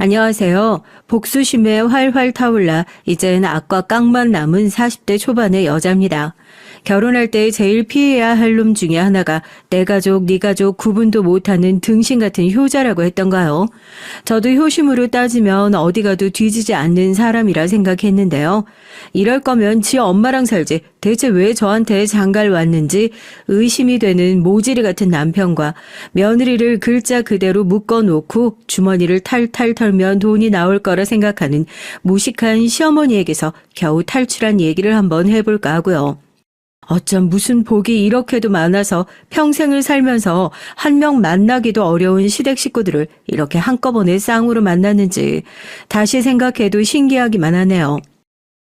안녕하세요. 복수심에 활활 타올라 이젠 악과 깡만 남은 40대 초반의 여자입니다. 결혼할 때 제일 피해야 할 놈 중에 하나가 내 가족, 네 가족 구분도 못하는 등신 같은 효자라고 했던가요? 저도 효심으로 따지면 어디 가도 뒤지지 않는 사람이라 생각했는데요. 이럴 거면 지 엄마랑 살지 대체 왜 저한테 장가를 왔는지 의심이 되는 모지리 같은 남편과 며느리를 글자 그대로 묶어놓고 주머니를 탈탈 털면 돈이 나올 거라 생각하는 무식한 시어머니에게서 겨우 탈출한 얘기를 한번 해볼까 하고요. 어쩜 무슨 복이 이렇게도 많아서 평생을 살면서 한 명 만나기도 어려운 시댁 식구들을 이렇게 한꺼번에 쌍으로 만났는지 다시 생각해도 신기하기만 하네요.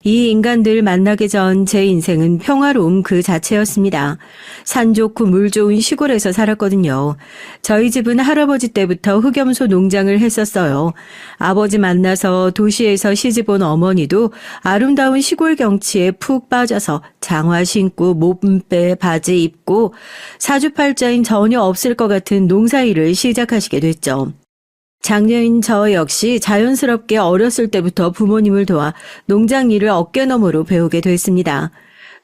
이 인간들 만나기 전 제 인생은 평화로움 그 자체였습니다. 산 좋고 물 좋은 시골에서 살았거든요. 저희 집은 할아버지 때부터 흑염소 농장을 했었어요. 아버지 만나서 도시에서 시집온 어머니도 아름다운 시골 경치에 푹 빠져서 장화 신고 몸빼 바지 입고 사주팔자인 전혀 없을 것 같은 농사일을 시작하시게 됐죠. 장녀인 저 역시 자연스럽게 어렸을 때부터 부모님을 도와 농장 일을 어깨너머로 배우게 됐습니다.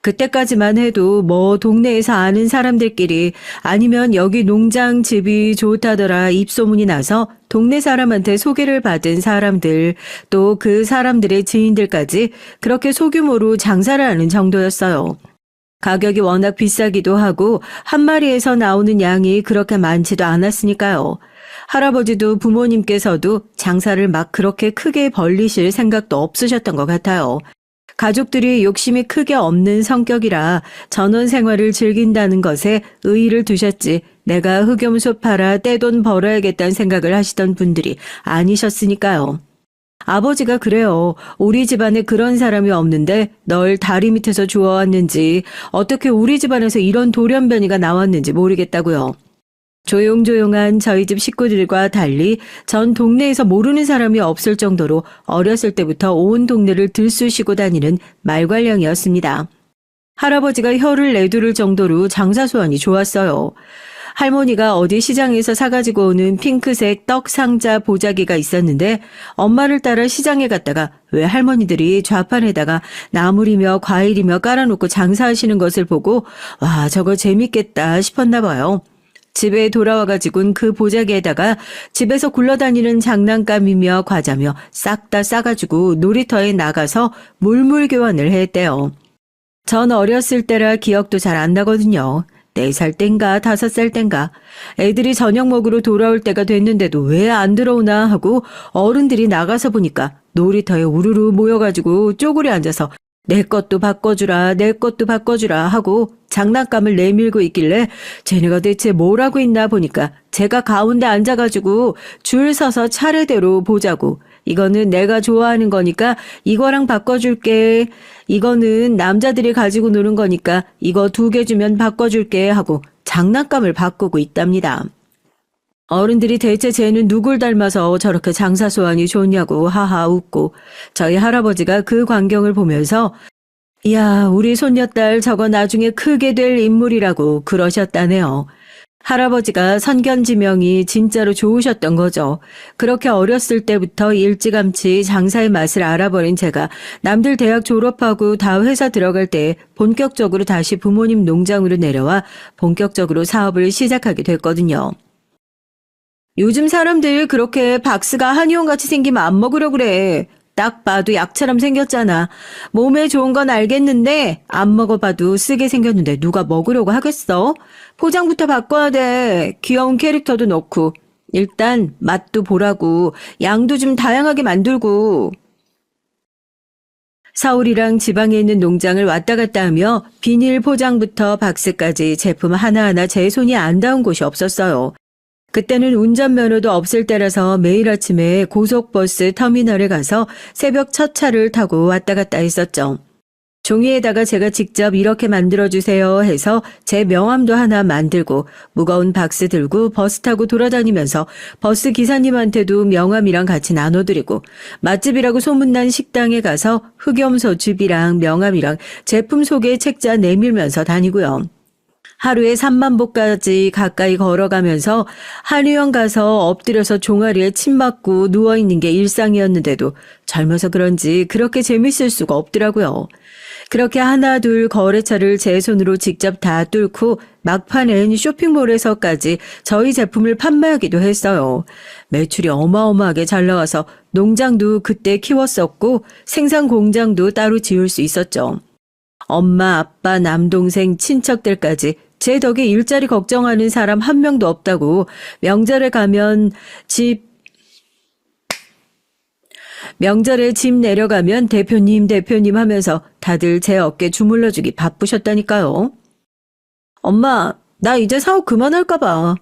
그때까지만 해도 동네에서 아는 사람들끼리 아니면 여기 농장 집이 좋다더라 입소문이 나서 동네 사람한테 소개를 받은 사람들 또 그 사람들의 지인들까지 그렇게 소규모로 장사를 하는 정도였어요. 가격이 워낙 비싸기도 하고 한 마리에서 나오는 양이 그렇게 많지도 않았으니까요. 할아버지도 부모님께서도 장사를 막 그렇게 크게 벌리실 생각도 없으셨던 것 같아요. 가족들이 욕심이 크게 없는 성격이라 전원 생활을 즐긴다는 것에 의의를 두셨지 내가 흑염소 팔아 떼돈 벌어야겠다는 생각을 하시던 분들이 아니셨으니까요. 아버지가 그래요. 우리 집안에 그런 사람이 없는데 널 다리 밑에서 주워왔는지 어떻게 우리 집안에서 이런 돌연변이가 나왔는지 모르겠다고요. 조용조용한 저희 집 식구들과 달리 전 동네에서 모르는 사람이 없을 정도로 어렸을 때부터 온 동네를 들쑤시고 다니는 말괄량이었습니다. 할아버지가 혀를 내두를 정도로 장사 수완이 좋았어요. 할머니가 어디 시장에서 사가지고 오는 핑크색 떡 상자 보자기가 있었는데 엄마를 따라 시장에 갔다가 왜 할머니들이 좌판에다가 나물이며 과일이며 깔아놓고 장사하시는 것을 보고 와 저거 재밌겠다 싶었나 봐요. 집에 돌아와가지고는 그 보자기에다가 집에서 굴러다니는 장난감이며 과자며 싹 다 싸가지고 놀이터에 나가서 물물 교환을 했대요. 전 어렸을 때라 기억도 잘 안 나거든요. 4살 땐가 5살 땐가 애들이 저녁 먹으러 돌아올 때가 됐는데도 왜 안 들어오나 하고 어른들이 나가서 보니까 놀이터에 우르르 모여가지고 쪼그려 앉아서 내 것도 바꿔주라 내 것도 바꿔주라 하고 장난감을 내밀고 있길래 쟤네가 대체 뭘 하고 있나 보니까 제가 가운데 앉아가지고 줄 서서 차례대로 보자고 이거는 내가 좋아하는 거니까 이거랑 바꿔줄게 이거는 남자들이 가지고 노는 거니까 이거 2개 주면 바꿔줄게 하고 장난감을 바꾸고 있답니다. 어른들이 대체 쟤는 누굴 닮아서 저렇게 장사 소환이 좋냐고 하하 웃고 저희 할아버지가 그 광경을 보면서 이야 우리 손녀딸 저거 나중에 크게 될 인물이라고 그러셨다네요. 할아버지가 선견지명이 진짜로 좋으셨던 거죠. 그렇게 어렸을 때부터 일찌감치 장사의 맛을 알아버린 제가 남들 대학 졸업하고 다 회사 들어갈 때 본격적으로 다시 부모님 농장으로 내려와 본격적으로 사업을 시작하게 됐거든요. 요즘 사람들 그렇게 박스가 한의원같이 생기면 안 먹으려 그래. 딱 봐도 약처럼 생겼잖아. 몸에 좋은 건 알겠는데 안 먹어봐도 쓰게 생겼는데 누가 먹으려고 하겠어? 포장부터 바꿔야 돼. 귀여운 캐릭터도 넣고. 일단 맛도 보라고. 양도 좀 다양하게 만들고. 서울이랑 지방에 있는 농장을 왔다 갔다 하며 비닐 포장부터 박스까지 제품 하나하나 제 손이 안 닿은 곳이 없었어요. 그때는 운전면허도 없을 때라서 매일 아침에 고속버스 터미널에 가서 새벽 첫 차를 타고 왔다 갔다 했었죠. 종이에다가 제가 직접 이렇게 만들어주세요 해서 제 명함도 하나 만들고 무거운 박스 들고 버스 타고 돌아다니면서 버스 기사님한테도 명함이랑 같이 나눠드리고 맛집이라고 소문난 식당에 가서 흑염소 즙이랑 명함이랑 제품 소개 책자 내밀면서 다니고요. 하루에 3만 보까지 가까이 걸어가면서 한의원 가서 엎드려서 종아리에 침 맞고 누워있는 게 일상이었는데도 젊어서 그런지 그렇게 재밌을 수가 없더라고요. 그렇게 하나 둘 거래처를 제 손으로 직접 다 뚫고 막판엔 쇼핑몰에서까지 저희 제품을 판매하기도 했어요. 매출이 어마어마하게 잘 나와서 농장도 그때 키웠었고 생산 공장도 따로 지을 수 있었죠. 엄마, 아빠, 남동생, 친척들까지 제 덕에 일자리 걱정하는 사람 한 명도 없다고 명절에 집 내려가면 대표님 하면서 다들 제 어깨 주물러주기 바쁘셨다니까요. 엄마, 나 이제 사업 그만할까 봐.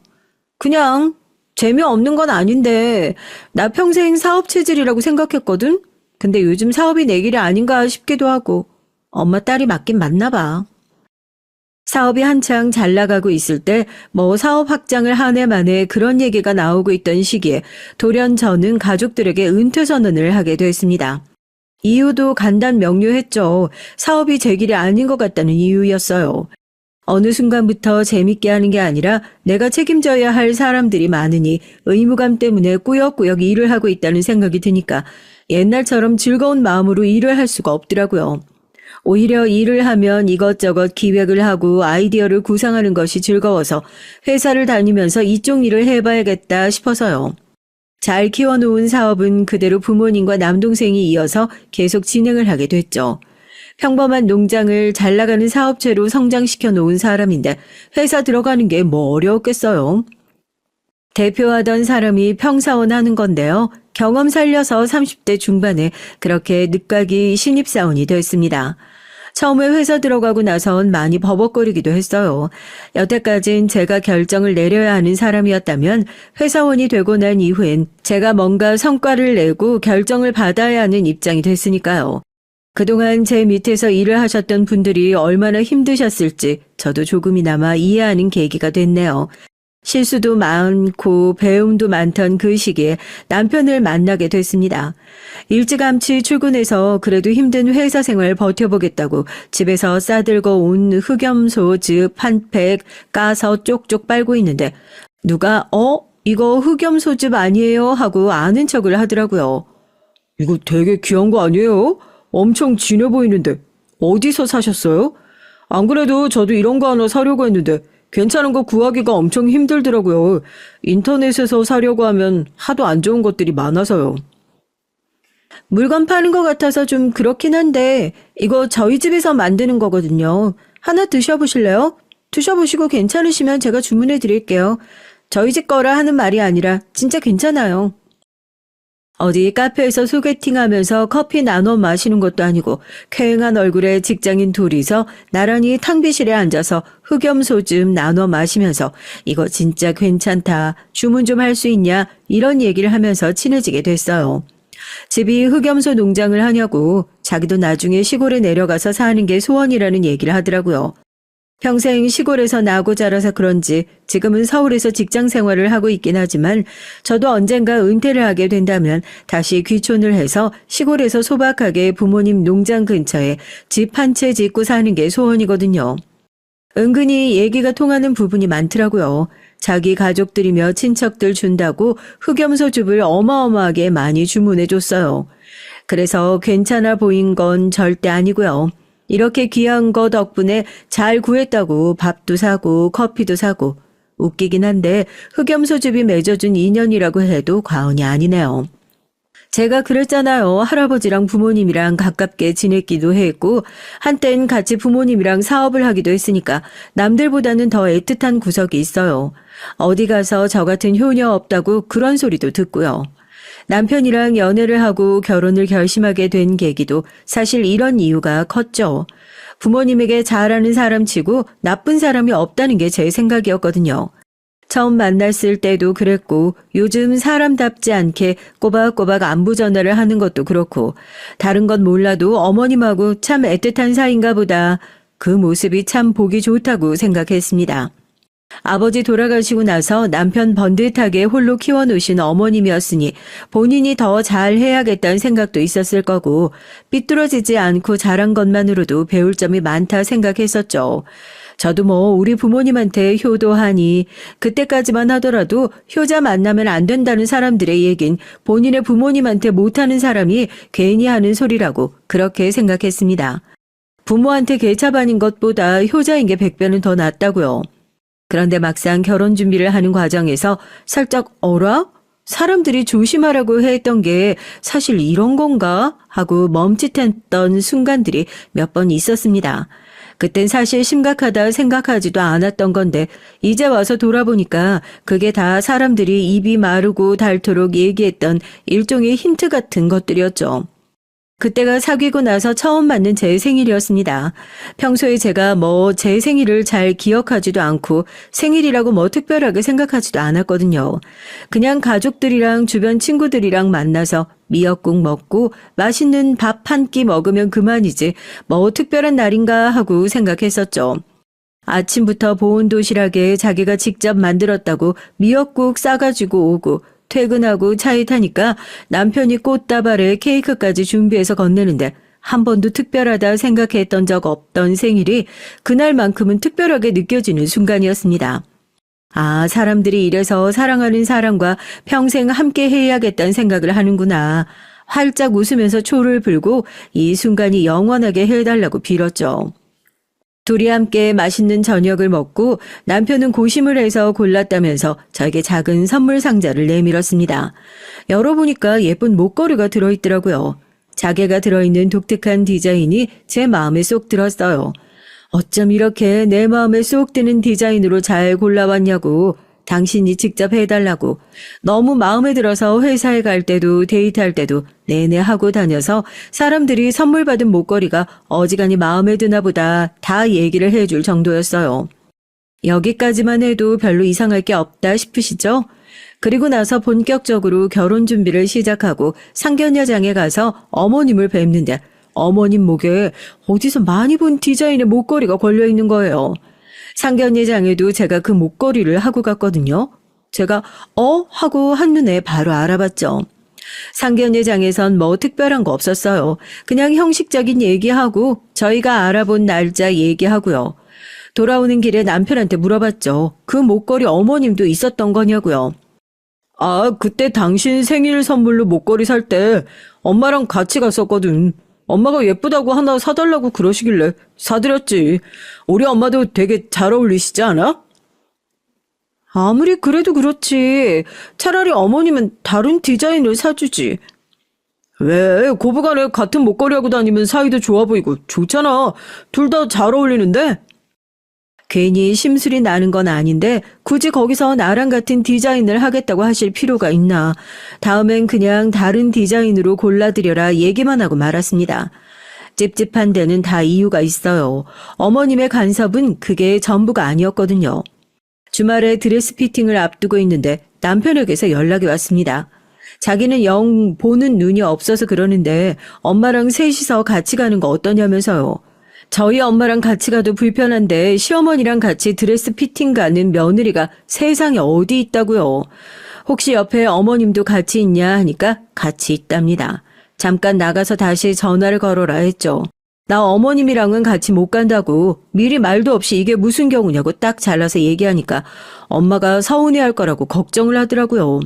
그냥 재미없는 건 아닌데 나 평생 사업 체질이라고 생각했거든? 근데 요즘 사업이 내 길이 아닌가 싶기도 하고 엄마 딸이 맞긴 맞나 봐. 사업이 한창 잘 나가고 있을 때 사업 확장을 한 해 만에 그런 얘기가 나오고 있던 시기에 돌연 저는 가족들에게 은퇴 선언을 하게 됐습니다. 이유도 간단 명료했죠. 사업이 제 길이 아닌 것 같다는 이유였어요. 어느 순간부터 재밌게 하는 게 아니라 내가 책임져야 할 사람들이 많으니 의무감 때문에 꾸역꾸역 일을 하고 있다는 생각이 드니까 옛날처럼 즐거운 마음으로 일을 할 수가 없더라고요. 오히려 일을 하면 이것저것 기획을 하고 아이디어를 구상하는 것이 즐거워서 회사를 다니면서 이쪽 일을 해봐야겠다 싶어서요. 잘 키워놓은 사업은 그대로 부모님과 남동생이 이어서 계속 진행을 하게 됐죠. 평범한 농장을 잘 나가는 사업체로 성장시켜 놓은 사람인데 회사 들어가는 게 어려웠겠어요. 대표하던 사람이 평사원 하는 건데요. 경험 살려서 30대 중반에 그렇게 늦가기 신입사원이 됐습니다. 처음에 회사 들어가고 나선 많이 버벅거리기도 했어요. 여태까진 제가 결정을 내려야 하는 사람이었다면 회사원이 되고 난 이후엔 제가 뭔가 성과를 내고 결정을 받아야 하는 입장이 됐으니까요. 그동안 제 밑에서 일을 하셨던 분들이 얼마나 힘드셨을지 저도 조금이나마 이해하는 계기가 됐네요. 실수도 많고 배움도 많던 그 시기에 남편을 만나게 됐습니다. 일찌감치 출근해서 그래도 힘든 회사 생활 버텨보겠다고 집에서 싸들고 온 흑염소즙 한 팩 까서 쪽쪽 빨고 있는데 누가 이거 흑염소즙 아니에요? 하고 아는 척을 하더라고요. 이거 되게 귀한 거 아니에요? 엄청 진해 보이는데 어디서 사셨어요? 안 그래도 저도 이런 거 하나 사려고 했는데 괜찮은 거 구하기가 엄청 힘들더라고요. 인터넷에서 사려고 하면 하도 안 좋은 것들이 많아서요. 물건 파는 것 같아서 좀 그렇긴 한데 이거 저희 집에서 만드는 거거든요. 하나 드셔보실래요? 드셔보시고 괜찮으시면 제가 주문해 드릴게요. 저희 집 거라 하는 말이 아니라 진짜 괜찮아요. 어디 카페에서 소개팅하면서 커피 나눠 마시는 것도 아니고 쾌행한 얼굴에 직장인 둘이서 나란히 탕비실에 앉아서 흑염소즙 나눠 마시면서 이거 진짜 괜찮다, 주문 좀 할 수 있냐 이런 얘기를 하면서 친해지게 됐어요. 집이 흑염소 농장을 하냐고 자기도 나중에 시골에 내려가서 사는 게 소원이라는 얘기를 하더라고요. 평생 시골에서 나고 자라서 그런지 지금은 서울에서 직장 생활을 하고 있긴 하지만 저도 언젠가 은퇴를 하게 된다면 다시 귀촌을 해서 시골에서 소박하게 부모님 농장 근처에 집 한 채 짓고 사는 게 소원이거든요. 은근히 얘기가 통하는 부분이 많더라고요. 자기 가족들이며 친척들 준다고 흑염소즙을 어마어마하게 많이 주문해줬어요. 그래서 괜찮아 보인 건 절대 아니고요. 이렇게 귀한 거 덕분에 잘 구했다고 밥도 사고 커피도 사고 웃기긴 한데 흑염소즙이 맺어준 인연이라고 해도 과언이 아니네요. 제가 그랬잖아요. 할아버지랑 부모님이랑 가깝게 지냈기도 했고 한땐 같이 부모님이랑 사업을 하기도 했으니까 남들보다는 더 애틋한 구석이 있어요. 어디 가서 저 같은 효녀 없다고 그런 소리도 듣고요. 남편이랑 연애를 하고 결혼을 결심하게 된 계기도 사실 이런 이유가 컸죠. 부모님에게 잘하는 사람 치고 나쁜 사람이 없다는 게 제 생각이었거든요. 처음 만났을 때도 그랬고 요즘 사람답지 않게 꼬박꼬박 안부 전화를 하는 것도 그렇고 다른 건 몰라도 어머님하고 참 애틋한 사이인가 보다. 그 모습이 참 보기 좋다고 생각했습니다. 아버지 돌아가시고 나서 남편 번듯하게 홀로 키워놓으신 어머님이었으니 본인이 더 잘해야겠다는 생각도 있었을 거고 삐뚤어지지 않고 잘한 것만으로도 배울 점이 많다 생각했었죠. 저도 뭐 우리 부모님한테 효도하니 그때까지만 하더라도 효자 만나면 안 된다는 사람들의 얘긴 본인의 부모님한테 못하는 사람이 괜히 하는 소리라고 그렇게 생각했습니다. 부모한테 개차반인 것보다 효자인 게 100배는 더 낫다고요. 그런데 막상 결혼 준비를 하는 과정에서 살짝 어라? 사람들이 조심하라고 했던 게 사실 이런 건가? 하고 멈칫했던 순간들이 몇 번 있었습니다. 그땐 사실 심각하다 생각하지도 않았던 건데 이제 와서 돌아보니까 그게 다 사람들이 입이 마르고 닳도록 얘기했던 일종의 힌트 같은 것들이었죠. 그때가 사귀고 나서 처음 맞는 제 생일이었습니다. 평소에 제가 뭐 제 생일을 잘 기억하지도 않고 생일이라고 뭐 특별하게 생각하지도 않았거든요. 그냥 가족들이랑 주변 친구들이랑 만나서 미역국 먹고 맛있는 밥 한 끼 먹으면 그만이지 뭐 특별한 날인가 하고 생각했었죠. 아침부터 보온 도시락에 자기가 직접 만들었다고 미역국 싸가지고 오고 퇴근하고 차에 타니까 남편이 꽃다발에 케이크까지 준비해서 건네는데 한 번도 특별하다 생각했던 적 없던 생일이 그날만큼은 특별하게 느껴지는 순간이었습니다. 아, 사람들이 이래서 사랑하는 사람과 평생 함께 해야겠다는 생각을 하는구나. 활짝 웃으면서 초를 불고 이 순간이 영원하게 해달라고 빌었죠. 둘이 함께 맛있는 저녁을 먹고 남편은 고심을 해서 골랐다면서 저에게 작은 선물 상자를 내밀었습니다. 열어보니까 예쁜 목걸이가 들어있더라고요. 자개가 들어있는 독특한 디자인이 제 마음에 쏙 들었어요. 어쩜 이렇게 내 마음에 쏙 드는 디자인으로 잘 골라왔냐고. 당신이 직접 해달라고. 너무 마음에 들어서 회사에 갈 때도 데이트할 때도 내내 하고 다녀서 사람들이 선물 받은 목걸이가 어지간히 마음에 드나 보다 다 얘기를 해줄 정도였어요. 여기까지만 해도 별로 이상할 게 없다 싶으시죠? 그리고 나서 본격적으로 결혼 준비를 시작하고 상견례장에 가서 어머님을 뵙는데 어머님 목에 어디서 많이 본 디자인의 목걸이가 걸려있는 거예요. 상견례장에도 제가 그 목걸이를 하고 갔거든요. 제가 하고 한눈에 바로 알아봤죠. 상견례장에선 뭐 특별한 거 없었어요. 그냥 형식적인 얘기하고 저희가 알아본 날짜 얘기하고요. 돌아오는 길에 남편한테 물어봤죠. 그 목걸이 어머님도 있었던 거냐고요. 아, 그때 당신 생일 선물로 목걸이 살 때 엄마랑 같이 갔었거든. 엄마가 예쁘다고 하나 사달라고 그러시길래 사드렸지. 우리 엄마도 되게 잘 어울리시지 않아? 아무리 그래도 그렇지. 차라리 어머님은 다른 디자인을 사주지. 왜? 고부간에 같은 목걸이 하고 다니면 사이도 좋아 보이고 좋잖아. 둘 다 잘 어울리는데? 괜히 심술이 나는 건 아닌데 굳이 거기서 나랑 같은 디자인을 하겠다고 하실 필요가 있나. 다음엔 그냥 다른 디자인으로 골라드려라 얘기만 하고 말았습니다. 찝찝한 데는 다 이유가 있어요. 어머님의 간섭은 그게 전부가 아니었거든요. 주말에 드레스 피팅을 앞두고 있는데 남편에게서 연락이 왔습니다. 자기는 영 보는 눈이 없어서 그러는데 엄마랑 셋이서 같이 가는 거 어떠냐면서요. 저희 엄마랑 같이 가도 불편한데 시어머니랑 같이 드레스 피팅 가는 며느리가 세상에 어디 있다고요. 혹시 옆에 어머님도 같이 있냐 하니까 같이 있답니다. 잠깐 나가서 다시 전화를 걸어라 했죠. 나 어머님이랑은 같이 못 간다고 미리 말도 없이 이게 무슨 경우냐고 딱 잘라서 얘기하니까 엄마가 서운해할 거라고 걱정을 하더라고요.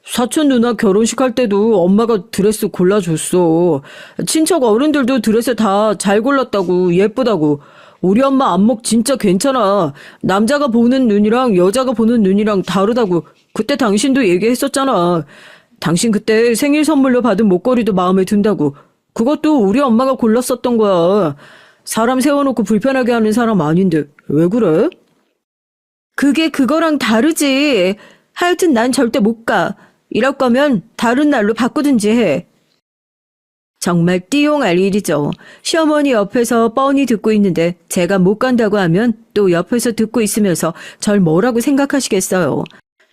사촌 누나 결혼식 할 때도 엄마가 드레스 골라줬어. 친척 어른들도 드레스 다 잘 골랐다고 예쁘다고. 우리 엄마 안목 진짜 괜찮아. 남자가 보는 눈이랑 여자가 보는 눈이랑 다르다고. 그때 당신도 얘기했었잖아. 당신 그때 생일 선물로 받은 목걸이도 마음에 든다고. 그것도 우리 엄마가 골랐었던 거야. 사람 세워놓고 불편하게 하는 사람 아닌데 왜 그래? 그게 그거랑 다르지. 하여튼 난 절대 못 가. 이럴 거면 다른 날로 바꾸든지 해. 정말 띠용할 일이죠. 시어머니 옆에서 뻔히 듣고 있는데 제가 못 간다고 하면 또 옆에서 듣고 있으면서 절 뭐라고 생각하시겠어요.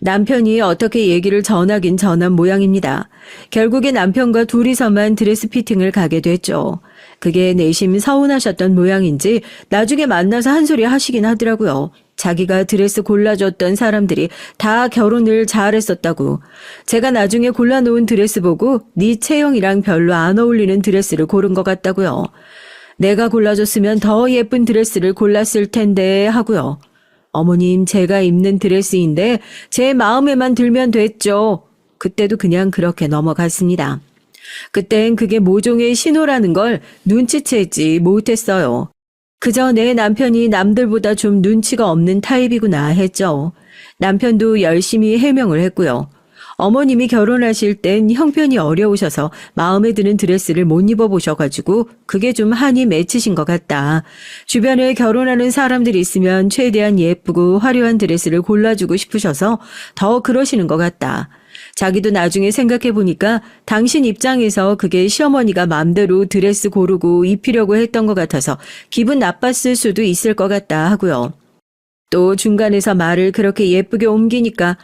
남편이 어떻게 얘기를 전하긴 전한 모양입니다. 결국에 남편과 둘이서만 드레스 피팅을 가게 됐죠. 그게 내심 서운하셨던 모양인지 나중에 만나서 한 소리 하시긴 하더라고요. 자기가 드레스 골라줬던 사람들이 다 결혼을 잘했었다고. 제가 나중에 골라놓은 드레스 보고 네 체형이랑 별로 안 어울리는 드레스를 고른 것 같다고요. 내가 골라줬으면 더 예쁜 드레스를 골랐을 텐데 하고요. 어머님, 제가 입는 드레스인데 제 마음에만 들면 됐죠. 그때도 그냥 그렇게 넘어갔습니다. 그땐 그게 모종의 신호라는 걸 눈치채지 못했어요. 그저 내 남편이 남들보다 좀 눈치가 없는 타입이구나 했죠. 남편도 열심히 해명을 했고요. 어머님이 결혼하실 땐 형편이 어려우셔서 마음에 드는 드레스를 못 입어보셔가지고 그게 좀 한이 맺히신 것 같다. 주변에 결혼하는 사람들이 있으면 최대한 예쁘고 화려한 드레스를 골라주고 싶으셔서 더 그러시는 것 같다. 자기도 나중에 생각해보니까 당신 입장에서 그게 시어머니가 맘대로 드레스 고르고 입히려고 했던 것 같아서 기분 나빴을 수도 있을 것 같다 하고요. 또 중간에서 말을 그렇게 예쁘게 옮기니까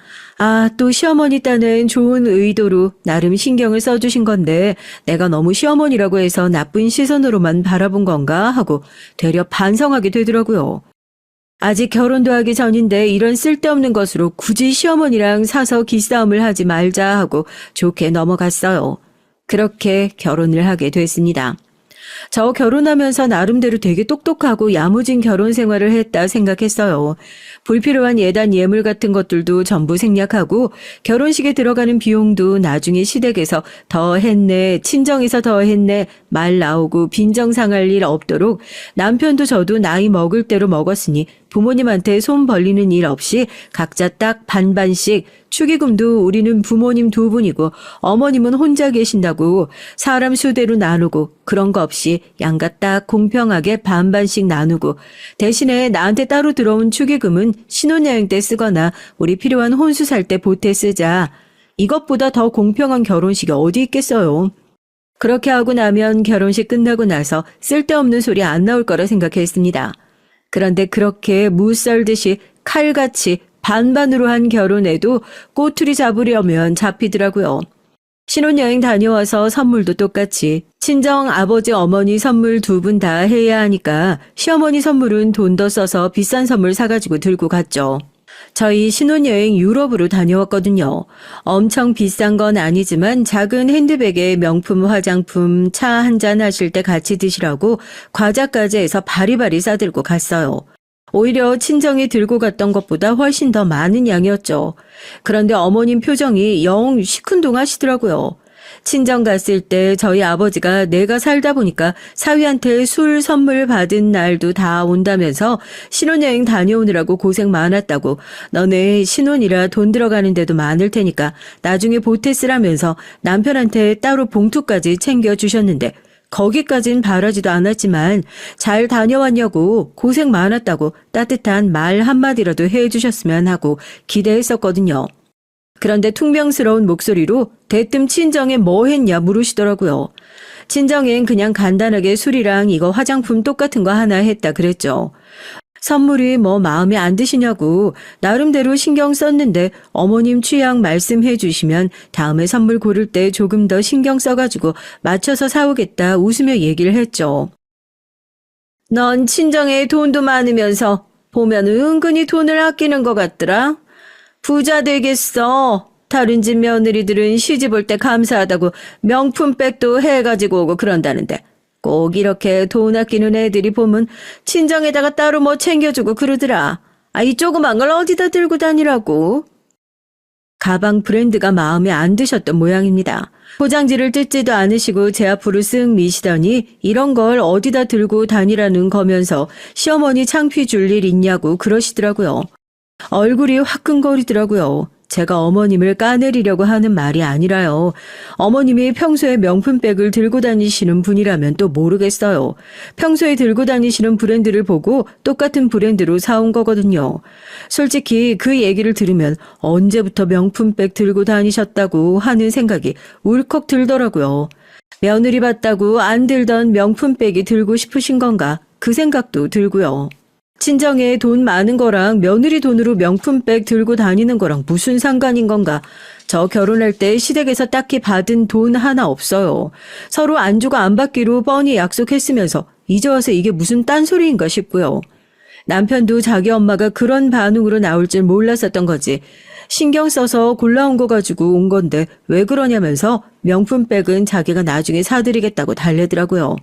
또 시어머니 딴엔 좋은 의도로 나름 신경을 써주신 건데 내가 너무 시어머니라고 해서 나쁜 시선으로만 바라본 건가 하고 되려 반성하게 되더라고요. 아직 결혼도 하기 전인데 이런 쓸데없는 것으로 굳이 시어머니랑 사서 기싸움을 하지 말자 하고 좋게 넘어갔어요. 그렇게 결혼을 하게 됐습니다. 저 결혼하면서 나름대로 되게 똑똑하고 야무진 결혼 생활을 했다 생각했어요. 불필요한 예단 예물 같은 것들도 전부 생략하고 결혼식에 들어가는 비용도 나중에 시댁에서 더 했네, 친정에서 더 했네 말 나오고 빈정상할 일 없도록 남편도 저도 나이 먹을 대로 먹었으니 부모님한테 손 벌리는 일 없이 각자 딱 반반씩 축의금도 우리는 부모님 두 분이고 어머님은 혼자 계신다고 사람 수대로 나누고 그런 거 없이 양가 딱 공평하게 반반씩 나누고 대신에 나한테 따로 들어온 축의금은 신혼여행 때 쓰거나 우리 필요한 혼수 살 때 보태 쓰자. 이것보다 더 공평한 결혼식이 어디 있겠어요. 그렇게 하고 나면 결혼식 끝나고 나서 쓸데없는 소리 안 나올 거라 생각했습니다. 그런데 그렇게 무 썰듯이 칼같이 반반으로 한 결혼에도 꼬투리 잡으려면 잡히더라고요. 신혼여행 다녀와서 선물도 똑같이 친정 아버지 어머니 선물 두 분 다 해야 하니까 시어머니 선물은 돈 더 써서 비싼 선물 사가지고 들고 갔죠. 저희 신혼여행 유럽으로 다녀왔거든요. 엄청 비싼 건 아니지만 작은 핸드백에 명품 화장품, 차 한잔 하실 때 같이 드시라고 과자까지 해서 바리바리 싸들고 갔어요. 오히려 친정이 들고 갔던 것보다 훨씬 더 많은 양이었죠. 그런데 어머님 표정이 영 시큰둥하시더라고요. 친정 갔을 때 저희 아버지가 내가 살다 보니까 사위한테 술 선물 받은 날도 다 온다면서 신혼여행 다녀오느라고 고생 많았다고 너네 신혼이라 돈 들어가는 데도 많을 테니까 나중에 보태 쓰라면서 남편한테 따로 봉투까지 챙겨주셨는데 거기까진 바라지도 않았지만 잘 다녀왔냐고 고생 많았다고 따뜻한 말 한마디라도 해주셨으면 하고 기대했었거든요. 그런데 퉁명스러운 목소리로 대뜸 친정에 뭐 했냐 물으시더라고요. 친정엔 그냥 간단하게 술이랑 이거 화장품 똑같은 거 하나 했다 그랬죠. 선물이 뭐 마음에 안 드시냐고 나름대로 신경 썼는데 어머님 취향 말씀해 주시면 다음에 선물 고를 때 조금 더 신경 써가지고 맞춰서 사오겠다 웃으며 얘기를 했죠. 넌 친정에 돈도 많으면서 보면 은근히 돈을 아끼는 것 같더라. 부자 되겠어. 다른 집 며느리들은 시집 올 때 감사하다고 명품백도 해가지고 오고 그런다는데 꼭 이렇게 돈 아끼는 애들이 보면 친정에다가 따로 뭐 챙겨주고 그러더라. 이 조그만 걸 어디다 들고 다니라고. 가방 브랜드가 마음에 안 드셨던 모양입니다. 포장지를 뜯지도 않으시고 제 앞으로 쓱 미시더니 이런 걸 어디다 들고 다니라는 거면서 시어머니 창피 줄 일 있냐고 그러시더라고요. 얼굴이 화끈거리더라고요. 제가 어머님을 까내리려고 하는 말이 아니라요. 어머님이 평소에 명품백을 들고 다니시는 분이라면 또 모르겠어요. 평소에 들고 다니시는 브랜드를 보고 똑같은 브랜드로 사온 거거든요. 솔직히 그 얘기를 들으면 언제부터 명품백 들고 다니셨다고 하는 생각이 울컥 들더라고요. 며느리 봤다고 안 들던 명품백이 들고 싶으신 건가? 그 생각도 들고요. 친정에 돈 많은 거랑 며느리 돈으로 명품백 들고 다니는 거랑 무슨 상관인 건가? 저 결혼할 때 시댁에서 딱히 받은 돈 하나 없어요. 서로 안 주고 안 받기로 뻔히 약속했으면서 이제 와서 이게 무슨 딴소리인가 싶고요. 남편도 자기 엄마가 그런 반응으로 나올 줄 몰랐었던 거지. 신경 써서 골라온 거 가지고 온 건데 왜 그러냐면서 명품백은 자기가 나중에 사드리겠다고 달래더라고요.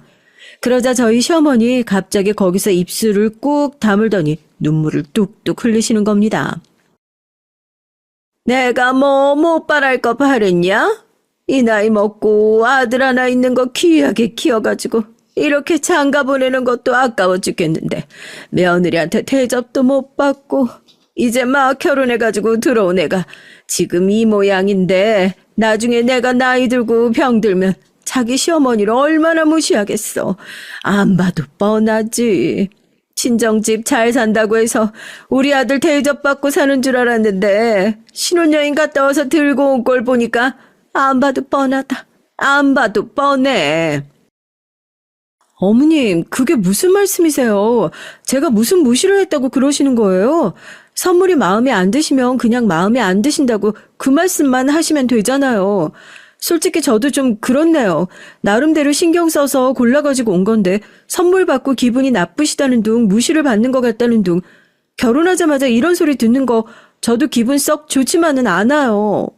그러자 저희 시어머니 갑자기 거기서 입술을 꾹 다물더니 눈물을 뚝뚝 흘리시는 겁니다. 내가 뭐 못 바랄 거 바랬냐? 이 나이 먹고 아들 하나 있는 거 귀하게 키워가지고 이렇게 장가 보내는 것도 아까워 죽겠는데 며느리한테 대접도 못 받고 이제 막 결혼해가지고 들어온 애가 지금 이 모양인데 나중에 내가 나이 들고 병들면 자기 시어머니를 얼마나 무시하겠어. 안 봐도 뻔하지. 친정집 잘 산다고 해서 우리 아들 대접받고 사는 줄 알았는데 신혼여행 갔다 와서 들고 온 걸 보니까 안 봐도 뻔하다. 안 봐도 뻔해. 어머님, 그게 무슨 말씀이세요? 제가 무슨 무시를 했다고 그러시는 거예요? 선물이 마음에 안 드시면 그냥 마음에 안 드신다고 그 말씀만 하시면 되잖아요. 솔직히 저도 좀 그렇네요. 나름대로 신경 써서 골라가지고 온 건데 선물 받고 기분이 나쁘시다는 둥 무시를 받는 것 같다는 둥 결혼하자마자 이런 소리 듣는 거 저도 기분 썩 좋지만은 않아요.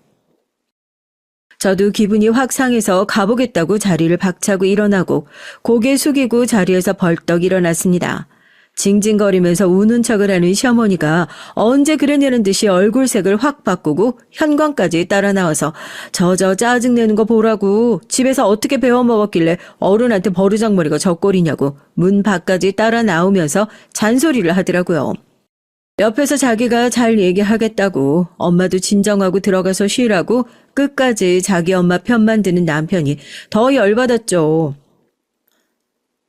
저도 기분이 확 상해서 가보겠다고 자리를 박차고 일어나고 고개 숙이고 자리에서 벌떡 일어났습니다. 징징거리면서 우는 척을 하는 시어머니가 언제 그랬냐는 듯이 얼굴색을 확 바꾸고 현관까지 따라 나와서 저 짜증내는 거 보라고 집에서 어떻게 배워먹었길래 어른한테 버르장머리가 저 꼴이냐고 문 밖까지 따라 나오면서 잔소리를 하더라고요. 옆에서 자기가 잘 얘기하겠다고 엄마도 진정하고 들어가서 쉬라고 끝까지 자기 엄마 편만 드는 남편이 더 열받았죠.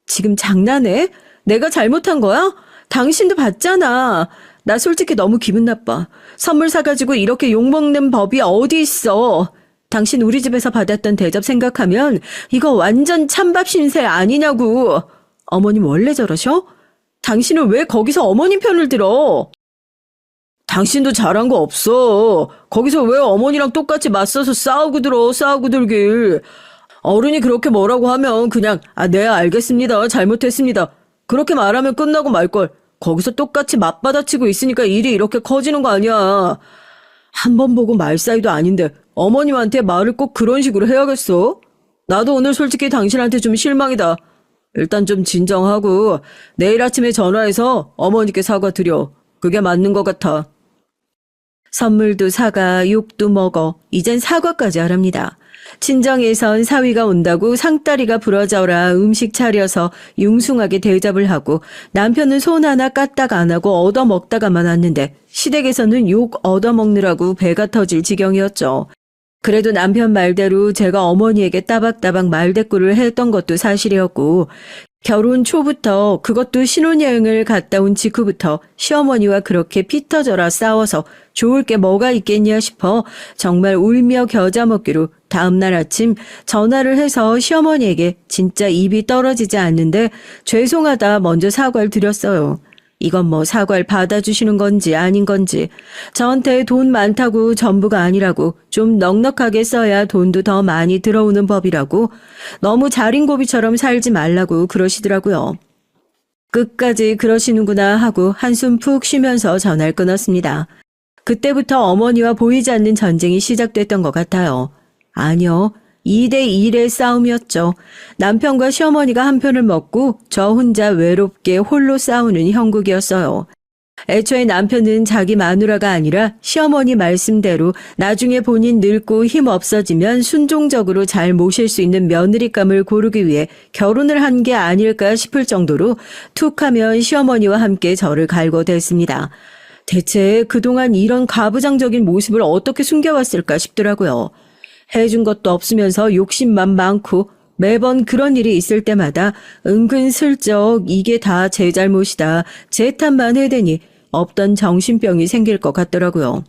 지금 장난해? 내가 잘못한 거야? 당신도 봤잖아. 나 솔직히 너무 기분 나빠. 선물 사가지고 이렇게 욕먹는 법이 어디 있어. 당신 우리 집에서 받았던 대접 생각하면 이거 완전 찬밥 신세 아니냐고. 어머님 원래 저러셔? 당신은 왜 거기서 어머님 편을 들어? 당신도 잘한 거 없어. 거기서 왜 어머니랑 똑같이 맞서서 싸우고 들길. 어른이 그렇게 뭐라고 하면 그냥 네 알겠습니다. 잘못했습니다. 그렇게 말하면 끝나고 말걸. 거기서 똑같이 맞받아치고 있으니까 일이 이렇게 커지는 거 아니야. 한 번 보고 말 사이도 아닌데 어머님한테 말을 꼭 그런 식으로 해야겠어? 나도 오늘 솔직히 당신한테 좀 실망이다. 일단 좀 진정하고 내일 아침에 전화해서 어머니께 사과드려. 그게 맞는 것 같아. 선물도 사가, 욕도 먹어. 이젠 사과까지 하랍니다. 친정에선 사위가 온다고 상다리가 부러져라 음식 차려서 융숭하게 대접을 하고 남편은 손 하나 까딱 안 하고 얻어먹다가만 왔는데 시댁에서는 욕 얻어먹느라고 배가 터질 지경이었죠. 그래도 남편 말대로 제가 어머니에게 따박따박 말대꾸를 했던 것도 사실이었고 결혼 초부터 그것도 신혼여행을 갔다 온 직후부터 시어머니와 그렇게 피 터져라 싸워서 좋을 게 뭐가 있겠냐 싶어 정말 울며 겨자 먹기로 다음날 아침 전화를 해서 시어머니에게 진짜 입이 떨어지지 않는데 죄송하다 먼저 사과를 드렸어요. 이건 뭐 사과를 받아주시는 건지 아닌 건지 저한테 돈 많다고 전부가 아니라고 좀 넉넉하게 써야 돈도 더 많이 들어오는 법이라고 너무 자린고비처럼 살지 말라고 그러시더라고요. 끝까지 그러시는구나 하고 한숨 푹 쉬면서 전화를 끊었습니다. 그때부터 어머니와 보이지 않는 전쟁이 시작됐던 것 같아요. 아니요. 2대1의 싸움이었죠. 남편과 시어머니가 한 편을 먹고 저 혼자 외롭게 홀로 싸우는 형국이었어요. 애초에 남편은 자기 마누라가 아니라 시어머니 말씀대로 나중에 본인 늙고 힘 없어지면 순종적으로 잘 모실 수 있는 며느리감을 고르기 위해 결혼을 한 게 아닐까 싶을 정도로 툭하면 시어머니와 함께 저를 갈고댔습니다. 대체 그동안 이런 가부장적인 모습을 어떻게 숨겨왔을까 싶더라고요. 해준 것도 없으면서 욕심만 많고 매번 그런 일이 있을 때마다 은근슬쩍 이게 다 제 잘못이다, 제 탓만 해대니 없던 정신병이 생길 것 같더라고요.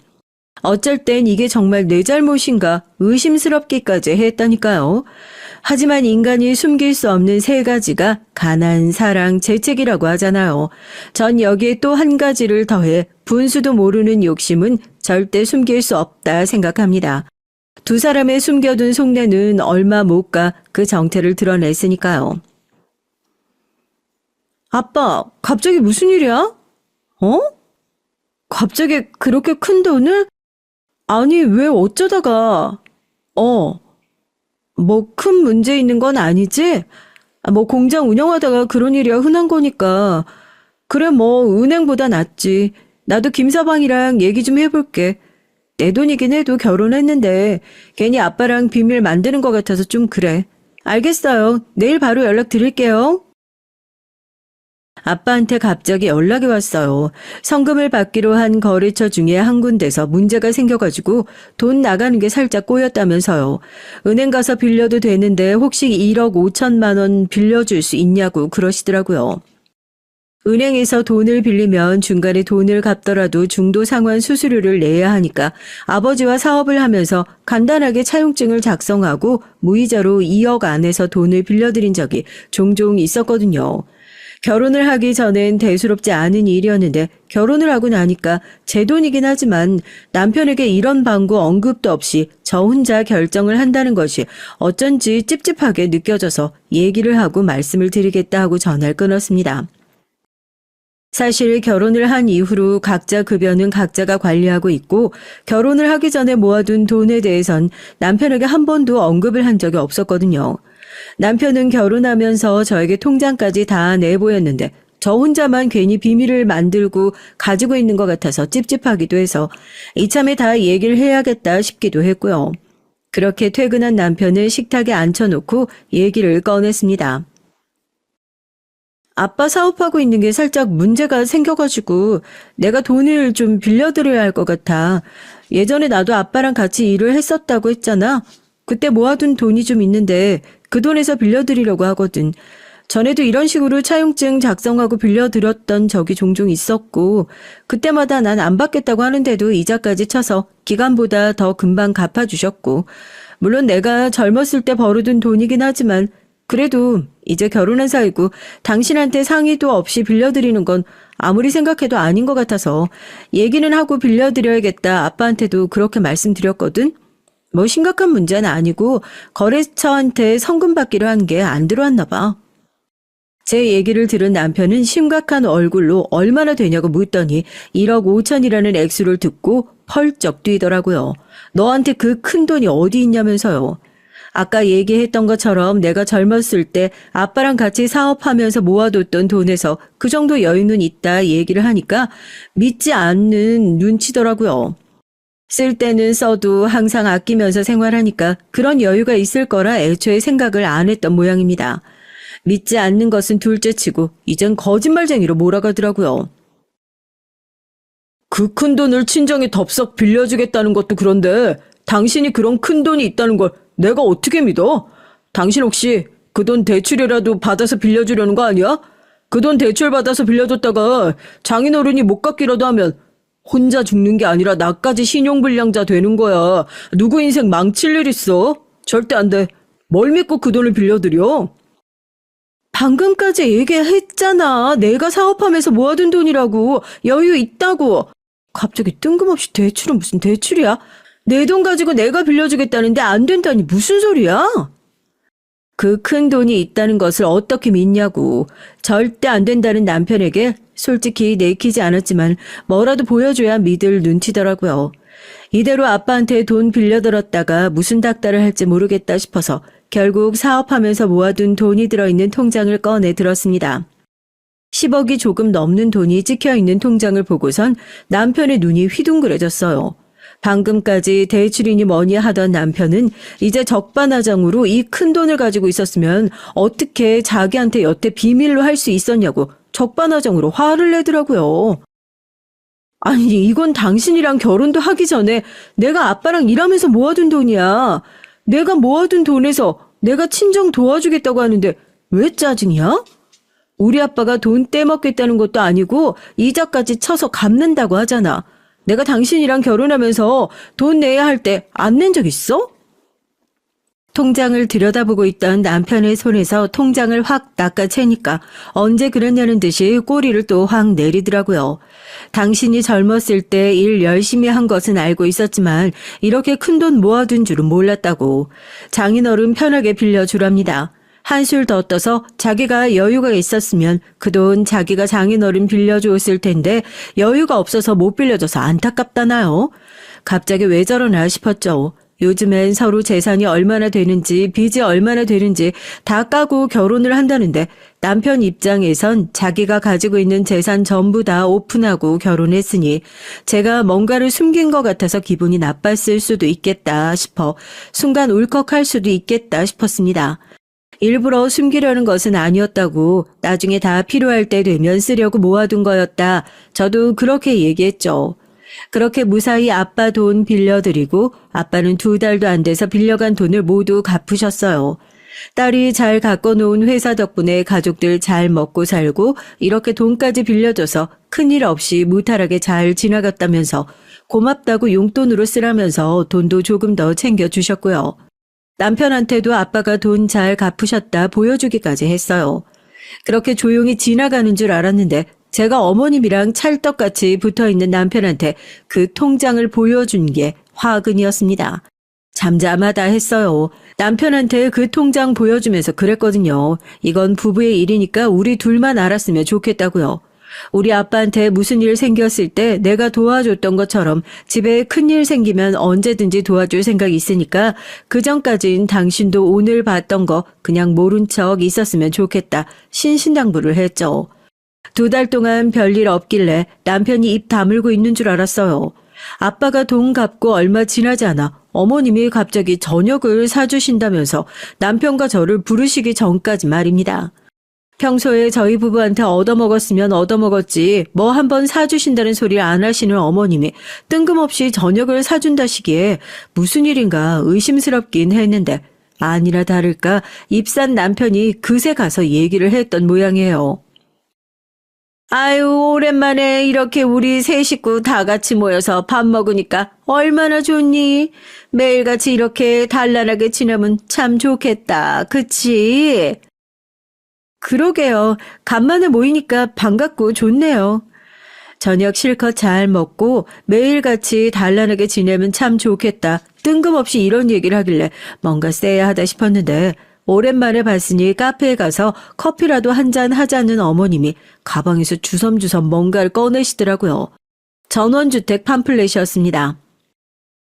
어쩔 땐 이게 정말 내 잘못인가 의심스럽기까지 했다니까요. 하지만 인간이 숨길 수 없는 세 가지가 가난, 사랑, 재책이라고 하잖아요. 전 여기에 또 한 가지를 더해 분수도 모르는 욕심은 절대 숨길 수 없다 생각합니다. 두 사람의 숨겨둔 속내는 얼마 못 가 그 정체를 드러냈으니까요. 아빠, 갑자기 무슨 일이야? 어? 갑자기 그렇게 큰 돈을? 아니, 왜 어쩌다가? 뭐 큰 문제 있는 건 아니지? 뭐 공장 운영하다가 그런 일이야 흔한 거니까. 그래 뭐 은행보다 낫지. 나도 김서방이랑 얘기 좀 해볼게. 내 돈이긴 해도 결혼했는데 괜히 아빠랑 비밀 만드는 것 같아서 좀 그래. 알겠어요. 내일 바로 연락 드릴게요. 아빠한테 갑자기 연락이 왔어요. 성금을 받기로 한 거래처 중에 한 군데서 문제가 생겨가지고 돈 나가는 게 살짝 꼬였다면서요. 은행 가서 빌려도 되는데 혹시 1억 5천만 원 빌려줄 수 있냐고 그러시더라고요. 은행에서 돈을 빌리면 중간에 돈을 갚더라도 중도 상환 수수료를 내야 하니까 아버지와 사업을 하면서 간단하게 차용증을 작성하고 무이자로 2억 안에서 돈을 빌려드린 적이 종종 있었거든요. 결혼을 하기 전엔 대수롭지 않은 일이었는데 결혼을 하고 나니까 제 돈이긴 하지만 남편에게 이런 방구 언급도 없이 저 혼자 결정을 한다는 것이 어쩐지 찝찝하게 느껴져서 얘기를 하고 말씀을 드리겠다 하고 전화를 끊었습니다. 사실 결혼을 한 이후로 각자 급여는 각자가 관리하고 있고 결혼을 하기 전에 모아둔 돈에 대해선 남편에게 한 번도 언급을 한 적이 없었거든요. 남편은 결혼하면서 저에게 통장까지 다 내보였는데 저 혼자만 괜히 비밀을 만들고 가지고 있는 것 같아서 찝찝하기도 해서 이참에 다 얘기를 해야겠다 싶기도 했고요. 그렇게 퇴근한 남편을 식탁에 앉혀놓고 얘기를 꺼냈습니다. 아빠 사업하고 있는 게 살짝 문제가 생겨가지고 내가 돈을 좀 빌려드려야 할 것 같아. 예전에 나도 아빠랑 같이 일을 했었다고 했잖아. 그때 모아둔 돈이 좀 있는데 그 돈에서 빌려드리려고 하거든. 전에도 이런 식으로 차용증 작성하고 빌려드렸던 적이 종종 있었고 그때마다 난 안 받겠다고 하는데도 이자까지 쳐서 기간보다 더 금방 갚아주셨고 물론 내가 젊었을 때 벌어둔 돈이긴 하지만 그래도 이제 결혼한 사이고 당신한테 상의도 없이 빌려드리는 건 아무리 생각해도 아닌 것 같아서 얘기는 하고 빌려드려야겠다 아빠한테도 그렇게 말씀드렸거든. 뭐 심각한 문제는 아니고 거래처한테 성금 받기로 한 게 안 들어왔나 봐. 제 얘기를 들은 남편은 심각한 얼굴로 얼마나 되냐고 묻더니 1억 5천이라는 액수를 듣고 펄쩍 뛰더라고요. 너한테 그 큰 돈이 어디 있냐면서요. 아까 얘기했던 것처럼 내가 젊었을 때 아빠랑 같이 사업하면서 모아뒀던 돈에서 그 정도 여유는 있다 얘기를 하니까 믿지 않는 눈치더라고요. 쓸 때는 써도 항상 아끼면서 생활하니까 그런 여유가 있을 거라 애초에 생각을 안 했던 모양입니다. 믿지 않는 것은 둘째치고 이젠 거짓말쟁이로 몰아가더라고요. 그 큰 돈을 친정에 덥석 빌려주겠다는 것도 그런데 당신이 그런 큰 돈이 있다는 걸 내가 어떻게 믿어? 당신 혹시 그 돈 대출이라도 받아서 빌려주려는 거 아니야? 그 돈 대출 받아서 빌려줬다가 장인어른이 못 갚기라도 하면 혼자 죽는 게 아니라 나까지 신용불량자 되는 거야. 누구 인생 망칠 일 있어? 절대 안 돼. 뭘 믿고 그 돈을 빌려드려? 방금까지 얘기했잖아. 내가 사업하면서 모아둔 돈이라고. 여유 있다고. 갑자기 뜬금없이 대출은 무슨 대출이야? 내 돈 가지고 내가 빌려주겠다는데 안 된다니 무슨 소리야? 그 큰 돈이 있다는 것을 어떻게 믿냐고. 절대 안 된다는 남편에게 솔직히 내키지 않았지만 뭐라도 보여줘야 믿을 눈치더라고요. 이대로 아빠한테 돈 빌려들었다가 무슨 닥달을 할지 모르겠다 싶어서 결국 사업하면서 모아둔 돈이 들어있는 통장을 꺼내 들었습니다. 10억이 조금 넘는 돈이 찍혀있는 통장을 보고선 남편의 눈이 휘둥그레졌어요. 방금까지 대출이니 뭐니 하던 남편은 이제 적반하장으로 이 큰 돈을 가지고 있었으면 어떻게 자기한테 여태 비밀로 할 수 있었냐고 적반하장으로 화를 내더라고요. 아니 이건 당신이랑 결혼도 하기 전에 내가 아빠랑 일하면서 모아둔 돈이야. 내가 모아둔 돈에서 내가 친정 도와주겠다고 하는데 왜 짜증이야? 우리 아빠가 돈 떼먹겠다는 것도 아니고 이자까지 쳐서 갚는다고 하잖아. 내가 당신이랑 결혼하면서 돈 내야 할 때 안 낸 적 있어? 통장을 들여다보고 있던 남편의 손에서 통장을 확 낚아채니까 언제 그랬냐는 듯이 꼬리를 또 확 내리더라고요. 당신이 젊었을 때 일 열심히 한 것은 알고 있었지만 이렇게 큰 돈 모아둔 줄은 몰랐다고. 장인어른 편하게 빌려주랍니다. 한술 더 떠서 자기가 여유가 있었으면 그 돈 자기가 장인어른 빌려주었을 텐데 여유가 없어서 못 빌려줘서 안타깝다나요? 갑자기 왜 저러나 싶었죠. 요즘엔 서로 재산이 얼마나 되는지 빚이 얼마나 되는지 다 까고 결혼을 한다는데 남편 입장에선 자기가 가지고 있는 재산 전부 다 오픈하고 결혼했으니 제가 뭔가를 숨긴 것 같아서 기분이 나빴을 수도 있겠다 싶어 순간 울컥할 수도 있겠다 싶었습니다. 일부러 숨기려는 것은 아니었다고 나중에 다 필요할 때 되면 쓰려고 모아둔 거였다. 저도 그렇게 얘기했죠. 그렇게 무사히 아빠 돈 빌려드리고 아빠는 2달도 안 돼서 빌려간 돈을 모두 갚으셨어요. 딸이 잘 갖고놓은 회사 덕분에 가족들 잘 먹고 살고 이렇게 돈까지 빌려줘서 큰일 없이 무탈하게 잘 지나갔다면서 고맙다고 용돈으로 쓰라면서 돈도 조금 더 챙겨주셨고요. 남편한테도 아빠가 돈 잘 갚으셨다 보여주기까지 했어요. 그렇게 조용히 지나가는 줄 알았는데 제가 어머님이랑 찰떡같이 붙어있는 남편한테 그 통장을 보여준 게 화근이었습니다. 잠잠하다 했어요. 남편한테 그 통장 보여주면서 그랬거든요. 이건 부부의 일이니까 우리 둘만 알았으면 좋겠다고요. 우리 아빠한테 무슨 일 생겼을 때 내가 도와줬던 것처럼 집에 큰일 생기면 언제든지 도와줄 생각이 있으니까 그전까진 당신도 오늘 봤던 거 그냥 모른 척 있었으면 좋겠다. 신신당부를 했죠. 2달 동안 별일 없길래 남편이 입 다물고 있는 줄 알았어요. 아빠가 돈 갚고 얼마 지나지 않아 어머님이 갑자기 저녁을 사주신다면서 남편과 저를 부르시기 전까지 말입니다. 평소에 저희 부부한테 얻어먹었으면 얻어먹었지 뭐 한번 사주신다는 소리 안 하시는 어머님이 뜬금없이 저녁을 사준다시기에 무슨 일인가 의심스럽긴 했는데 아니나 다를까 입산 남편이 그새 가서 얘기를 했던 모양이에요. 아유, 오랜만에 이렇게 우리 세 식구 다 같이 모여서 밥 먹으니까 얼마나 좋니? 매일같이 이렇게 단란하게 지내면 참 좋겠다. 그치? 그러게요. 간만에 모이니까 반갑고 좋네요. 저녁 실컷 잘 먹고 매일같이 단란하게 지내면 참 좋겠다. 뜬금없이 이런 얘기를 하길래 뭔가 쎄하다 싶었는데 오랜만에 봤으니 카페에 가서 커피라도 한잔 하자는 어머님이 가방에서 주섬주섬 뭔가를 꺼내시더라고요. 전원주택 팜플렛이었습니다.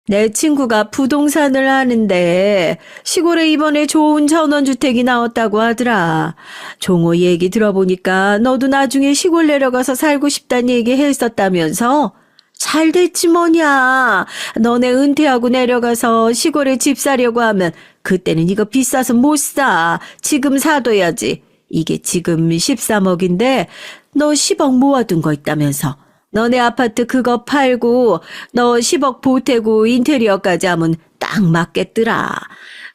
내 친구가 부동산을 하는데 시골에 이번에 좋은 전원주택이 나왔다고 하더라. 종호 얘기 들어보니까 너도 나중에 시골 내려가서 살고 싶다는 얘기 했었다면서? 잘 됐지 뭐냐. 너네 은퇴하고 내려가서 시골에 집 사려고 하면 그때는 이거 비싸서 못 사. 지금 사둬야지. 이게 지금 13억인데 너 10억 모아둔 거 있다면서. 너네 아파트 그거 팔고 너 10억 보태고 인테리어까지 하면 딱 맞겠더라.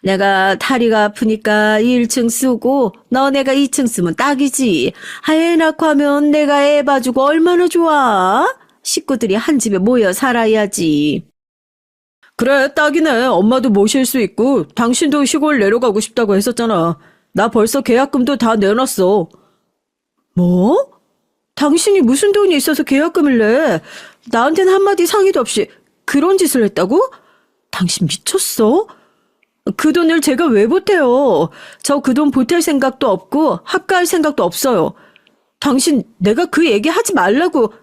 내가 다리가 아프니까 1층 쓰고 너네가 2층 쓰면 딱이지. 애 낳고 하면 내가 애 봐주고 얼마나 좋아. 식구들이 한 집에 모여 살아야지. 그래, 딱이네. 엄마도 모실 수 있고 당신도 시골 내려가고 싶다고 했었잖아. 나 벌써 계약금도 다 내놨어. 뭐? 당신이 무슨 돈이 있어서 계약금을 내? 나한테는 한마디 상의도 없이 그런 짓을 했다고? 당신 미쳤어? 그 돈을 제가 왜 보태요? 저 그 돈 보탤 생각도 없고 합가할 생각도 없어요. 당신 내가 그 얘기 하지 말라고.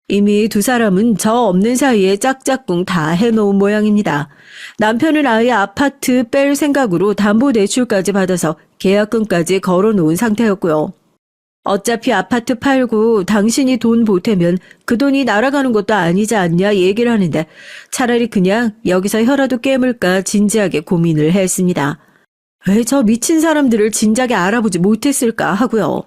이미 두 사람은 저 없는 사이에 짝짝꿍 다 해놓은 모양입니다. 남편은 아예 아파트 뺄 생각으로 담보대출까지 받아서 계약금까지 걸어놓은 상태였고요. 어차피 아파트 팔고 당신이 돈 보태면 그 돈이 날아가는 것도 아니지 않냐 얘기를 하는데 차라리 그냥 여기서 혀라도 깨물까 진지하게 고민을 했습니다. 왜 저 미친 사람들을 진작에 알아보지 못했을까 하고요.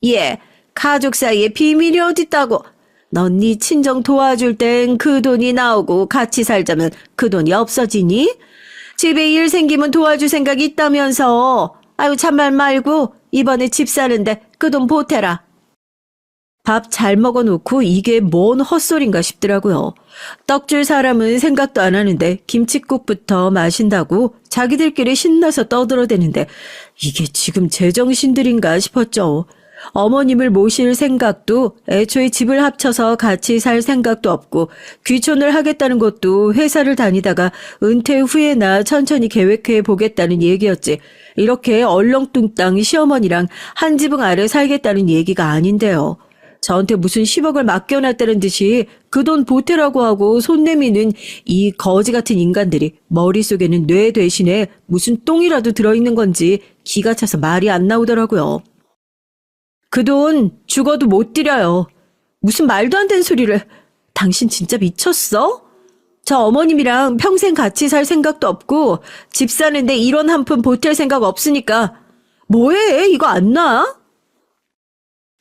예, 가족 사이에 비밀이 어딨다고. 넌 네 친정 도와줄 땐 그 돈이 나오고 같이 살자면 그 돈이 없어지니? 집에 일 생기면 도와줄 생각 있다면서. 아유 참말 말고 이번에 집 사는데 그 돈 보태라. 밥 잘 먹어놓고 이게 뭔 헛소린가 싶더라고요. 떡 줄 사람은 생각도 안 하는데 김칫국부터 마신다고 자기들끼리 신나서 떠들어대는데 이게 지금 제정신들인가 싶었죠. 어머님을 모실 생각도 애초에 집을 합쳐서 같이 살 생각도 없고 귀촌을 하겠다는 것도 회사를 다니다가 은퇴 후에나 천천히 계획해 보겠다는 얘기였지 이렇게 얼렁뚱땅 시어머니랑 한 지붕 아래 살겠다는 얘기가 아닌데요. 저한테 무슨 10억을 맡겨놨다는 듯이 그 돈 보태라고 하고 손 내미는 이 거지 같은 인간들이 머릿속에는 뇌 대신에 무슨 똥이라도 들어있는 건지 기가 차서 말이 안 나오더라고요. 그 돈 죽어도 못 드려요. 무슨 말도 안 되는 소리를. 당신 진짜 미쳤어? 저 어머님이랑 평생 같이 살 생각도 없고 집 사는데 1원 한 푼 보탤 생각 없으니까 뭐해? 이거 안 나?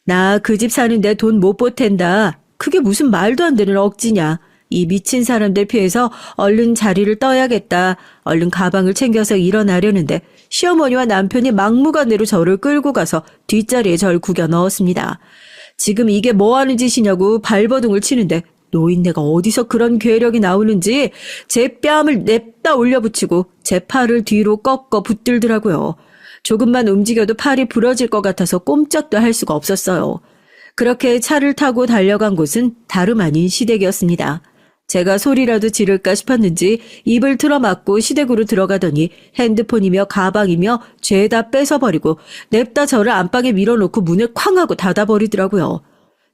나 그 집 사는데 돈 못 보탠다. 그게 무슨 말도 안 되는 억지냐. 이 미친 사람들 피해서 얼른 자리를 떠야겠다. 얼른 가방을 챙겨서 일어나려는데 시어머니와 남편이 막무가내로 저를 끌고 가서 뒷자리에 절 구겨 넣었습니다. 지금 이게 뭐 하는 짓이냐고 발버둥을 치는데 노인네가 어디서 그런 괴력이 나오는지 제 뺨을 냅다 올려붙이고 제 팔을 뒤로 꺾어 붙들더라고요. 조금만 움직여도 팔이 부러질 것 같아서 꼼짝도 할 수가 없었어요. 그렇게 차를 타고 달려간 곳은 다름 아닌 시댁이었습니다. 제가 소리라도 지를까 싶었는지 입을 틀어막고 시댁으로 들어가더니 핸드폰이며 가방이며 죄다 뺏어버리고 냅다 저를 안방에 밀어놓고 문을 쾅 하고 닫아버리더라고요.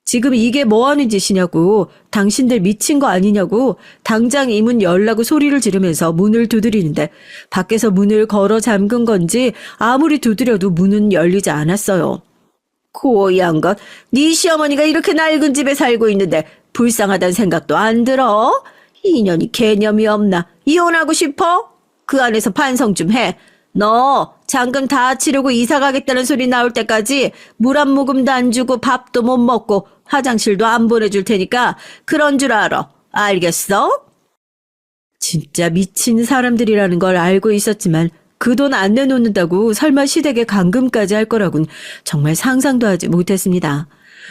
지금 이게 뭐 하는 짓이냐고, 당신들 미친 거 아니냐고 당장 이 문 열라고 소리를 지르면서 문을 두드리는데 밖에서 문을 걸어 잠근 건지 아무리 두드려도 문은 열리지 않았어요. 고얀 것, 네 시어머니가 이렇게 낡은 집에 살고 있는데 불쌍하다는 생각도 안 들어? 이년이 개념이 없나? 이혼하고 싶어? 그 안에서 반성 좀 해. 너 잔금 다 치르고 이사 가겠다는 소리 나올 때까지 물 한 모금도 안 주고 밥도 못 먹고 화장실도 안 보내줄 테니까 그런 줄 알아. 알겠어? 진짜 미친 사람들이라는 걸 알고 있었지만 그 돈 안 내놓는다고 설마 시댁에 감금까지 할 거라곤 정말 상상도 하지 못했습니다.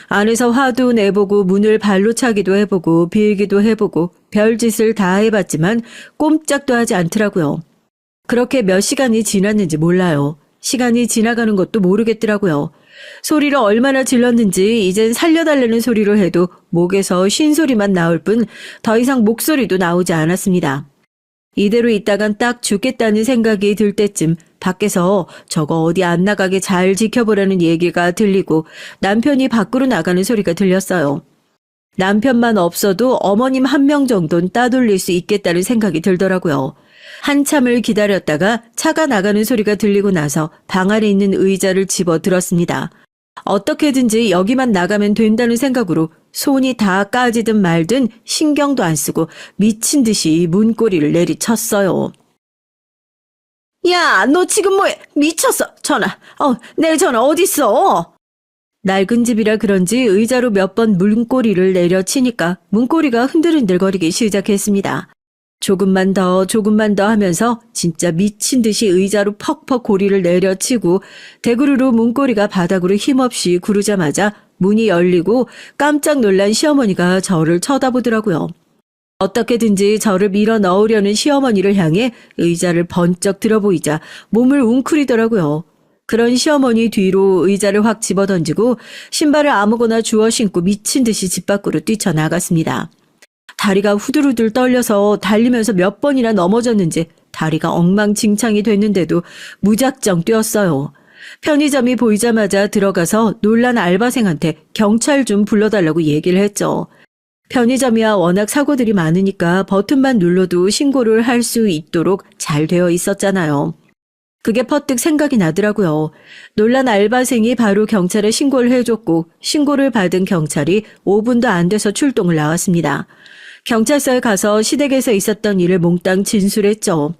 안에서 화도 내보고 문을 발로 차기도 해보고 빌기도 해보고 별짓을 다 해봤지만 꼼짝도 하지 않더라고요. 그렇게 몇 시간이 지났는지 몰라요. 시간이 지나가는 것도 모르겠더라고요. 소리를 얼마나 질렀는지 이젠 살려달라는 소리를 해도 목에서 쉰소리만 나올 뿐 더 이상 목소리도 나오지 않았습니다. 이대로 있다간 딱 죽겠다는 생각이 들 때쯤 밖에서 저거 어디 안 나가게 잘 지켜보라는 얘기가 들리고 남편이 밖으로 나가는 소리가 들렸어요. 남편만 없어도 어머님 1명 정도는 따돌릴 수 있겠다는 생각이 들더라고요. 한참을 기다렸다가 차가 나가는 소리가 들리고 나서 방 안에 있는 의자를 집어 들었습니다. 어떻게든지 여기만 나가면 된다는 생각으로 손이 다 까지든 말든 신경도 안 쓰고 미친 듯이 문고리를 내리쳤어요. 야, 너 지금 뭐해? 미쳤어. 전화. 내 전화 어딨어? 낡은 집이라 그런지 의자로 몇 번 문고리를 내려치니까 문고리가 흔들흔들거리기 시작했습니다. 조금만 더 하면서 진짜 미친 듯이 의자로 퍽퍽 고리를 내려치고 대구르로 문고리가 바닥으로 힘없이 구르자마자 문이 열리고 깜짝 놀란 시어머니가 저를 쳐다보더라고요. 어떻게든지 저를 밀어 넣으려는 시어머니를 향해 의자를 번쩍 들어보이자 몸을 웅크리더라고요. 그런 시어머니 뒤로 의자를 확 집어던지고 신발을 아무거나 주워 신고 미친 듯이 집 밖으로 뛰쳐나갔습니다. 다리가 후들후들 떨려서 달리면서 몇 번이나 넘어졌는지 다리가 엉망진창이 됐는데도 무작정 뛰었어요. 편의점이 보이자마자 들어가서 놀란 알바생한테 경찰 좀 불러달라고 얘기를 했죠. 편의점이야 워낙 사고들이 많으니까 버튼만 눌러도 신고를 할 수 있도록 잘 되어 있었잖아요. 그게 퍼뜩 생각이 나더라고요. 놀란 알바생이 바로 경찰에 신고를 해줬고 신고를 받은 경찰이 5분도 안 돼서 출동을 나왔습니다. 경찰서에 가서 시댁에서 있었던 일을 몽땅 진술했죠.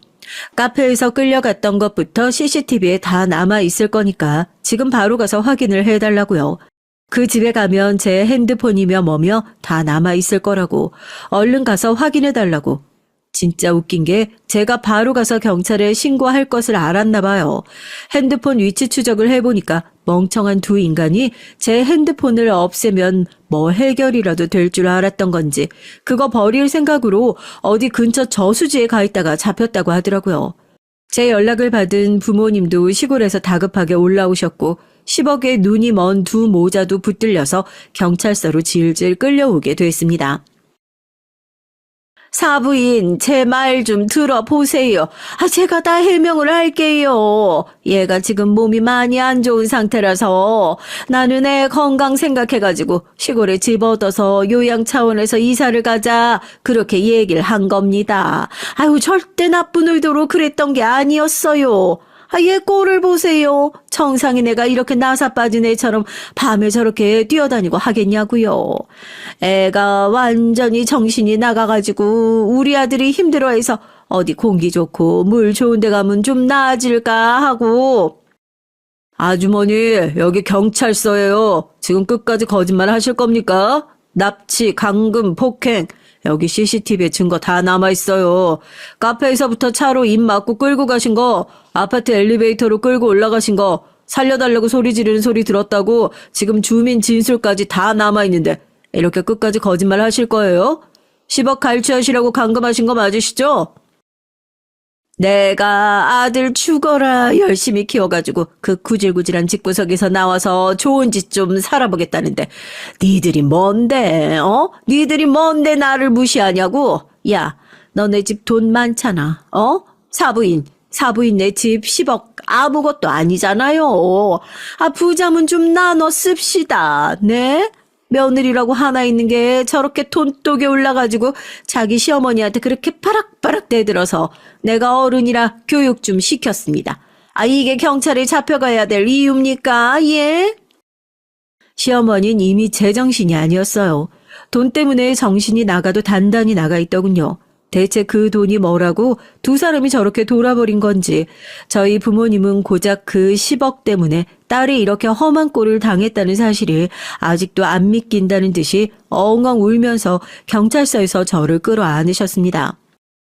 카페에서 끌려갔던 것부터 CCTV에 다 남아있을 거니까 지금 바로 가서 확인을 해달라고요. 그 집에 가면 제 핸드폰이며 뭐며 다 남아있을 거라고 얼른 가서 확인해달라고. 진짜 웃긴 게 제가 바로 가서 경찰에 신고할 것을 알았나 봐요. 핸드폰 위치 추적을 해보니까 멍청한 두 인간이 제 핸드폰을 없애면 뭐 해결이라도 될 줄 알았던 건지 그거 버릴 생각으로 어디 근처 저수지에 가 있다가 잡혔다고 하더라고요. 제 연락을 받은 부모님도 시골에서 다급하게 올라오셨고 10억에 눈이 먼 두 모자도 붙들려서 경찰서로 질질 끌려오게 됐습니다. 사부인, 제 말 좀 들어보세요. 제가 다 해명을 할게요. 얘가 지금 몸이 많이 안 좋은 상태라서 나는 애 건강 생각해가지고 시골에 집 얻어서 요양 차원에서 이사를 가자. 그렇게 얘기를 한 겁니다. 아유, 절대 나쁜 의도로 그랬던 게 아니었어요. 얘 꼴을 보세요. 정상인 애가 이렇게 나사 빠진 애처럼 밤에 저렇게 뛰어다니고 하겠냐고요. 애가 완전히 정신이 나가가지고 우리 아들이 힘들어해서 어디 공기 좋고 물 좋은 데 가면 좀 나아질까 하고. 아주머니, 여기 경찰서예요. 지금 끝까지 거짓말 하실 겁니까? 납치, 감금, 폭행. 여기 CCTV에 증거 다 남아있어요. 카페에서부터 차로 입 막고 끌고 가신 거, 아파트 엘리베이터로 끌고 올라가신 거, 살려달라고 소리 지르는 소리 들었다고 지금 주민 진술까지 다 남아있는데 이렇게 끝까지 거짓말 하실 거예요? 10억 갈취하시라고 감금하신 거 맞으시죠? 내가 아들 죽어라 열심히 키워가지고 그 구질구질한 집구석에서 나와서 좋은 짓 좀 살아보겠다는데 니들이 뭔데 니들이 뭔데 나를 무시하냐고. 야, 너네 집 돈 많잖아. 사부인 내 집 10억 아무것도 아니잖아요. 부자면 좀 나눠 씁시다. 네? 며느리라고 하나 있는 게 저렇게 돈독에 올라가지고 자기 시어머니한테 그렇게 바락바락 대들어서 내가 어른이라 교육 좀 시켰습니다. 이게 경찰에 잡혀가야 될 이유입니까? 예? 시어머니는 이미 제정신이 아니었어요. 돈 때문에 정신이 나가도 단단히 나가 있더군요. 대체 그 돈이 뭐라고 두 사람이 저렇게 돌아버린 건지. 저희 부모님은 고작 그 10억 때문에 딸이 이렇게 험한 꼴을 당했다는 사실이 아직도 안 믿긴다는 듯이 엉엉 울면서 경찰서에서 저를 끌어안으셨습니다.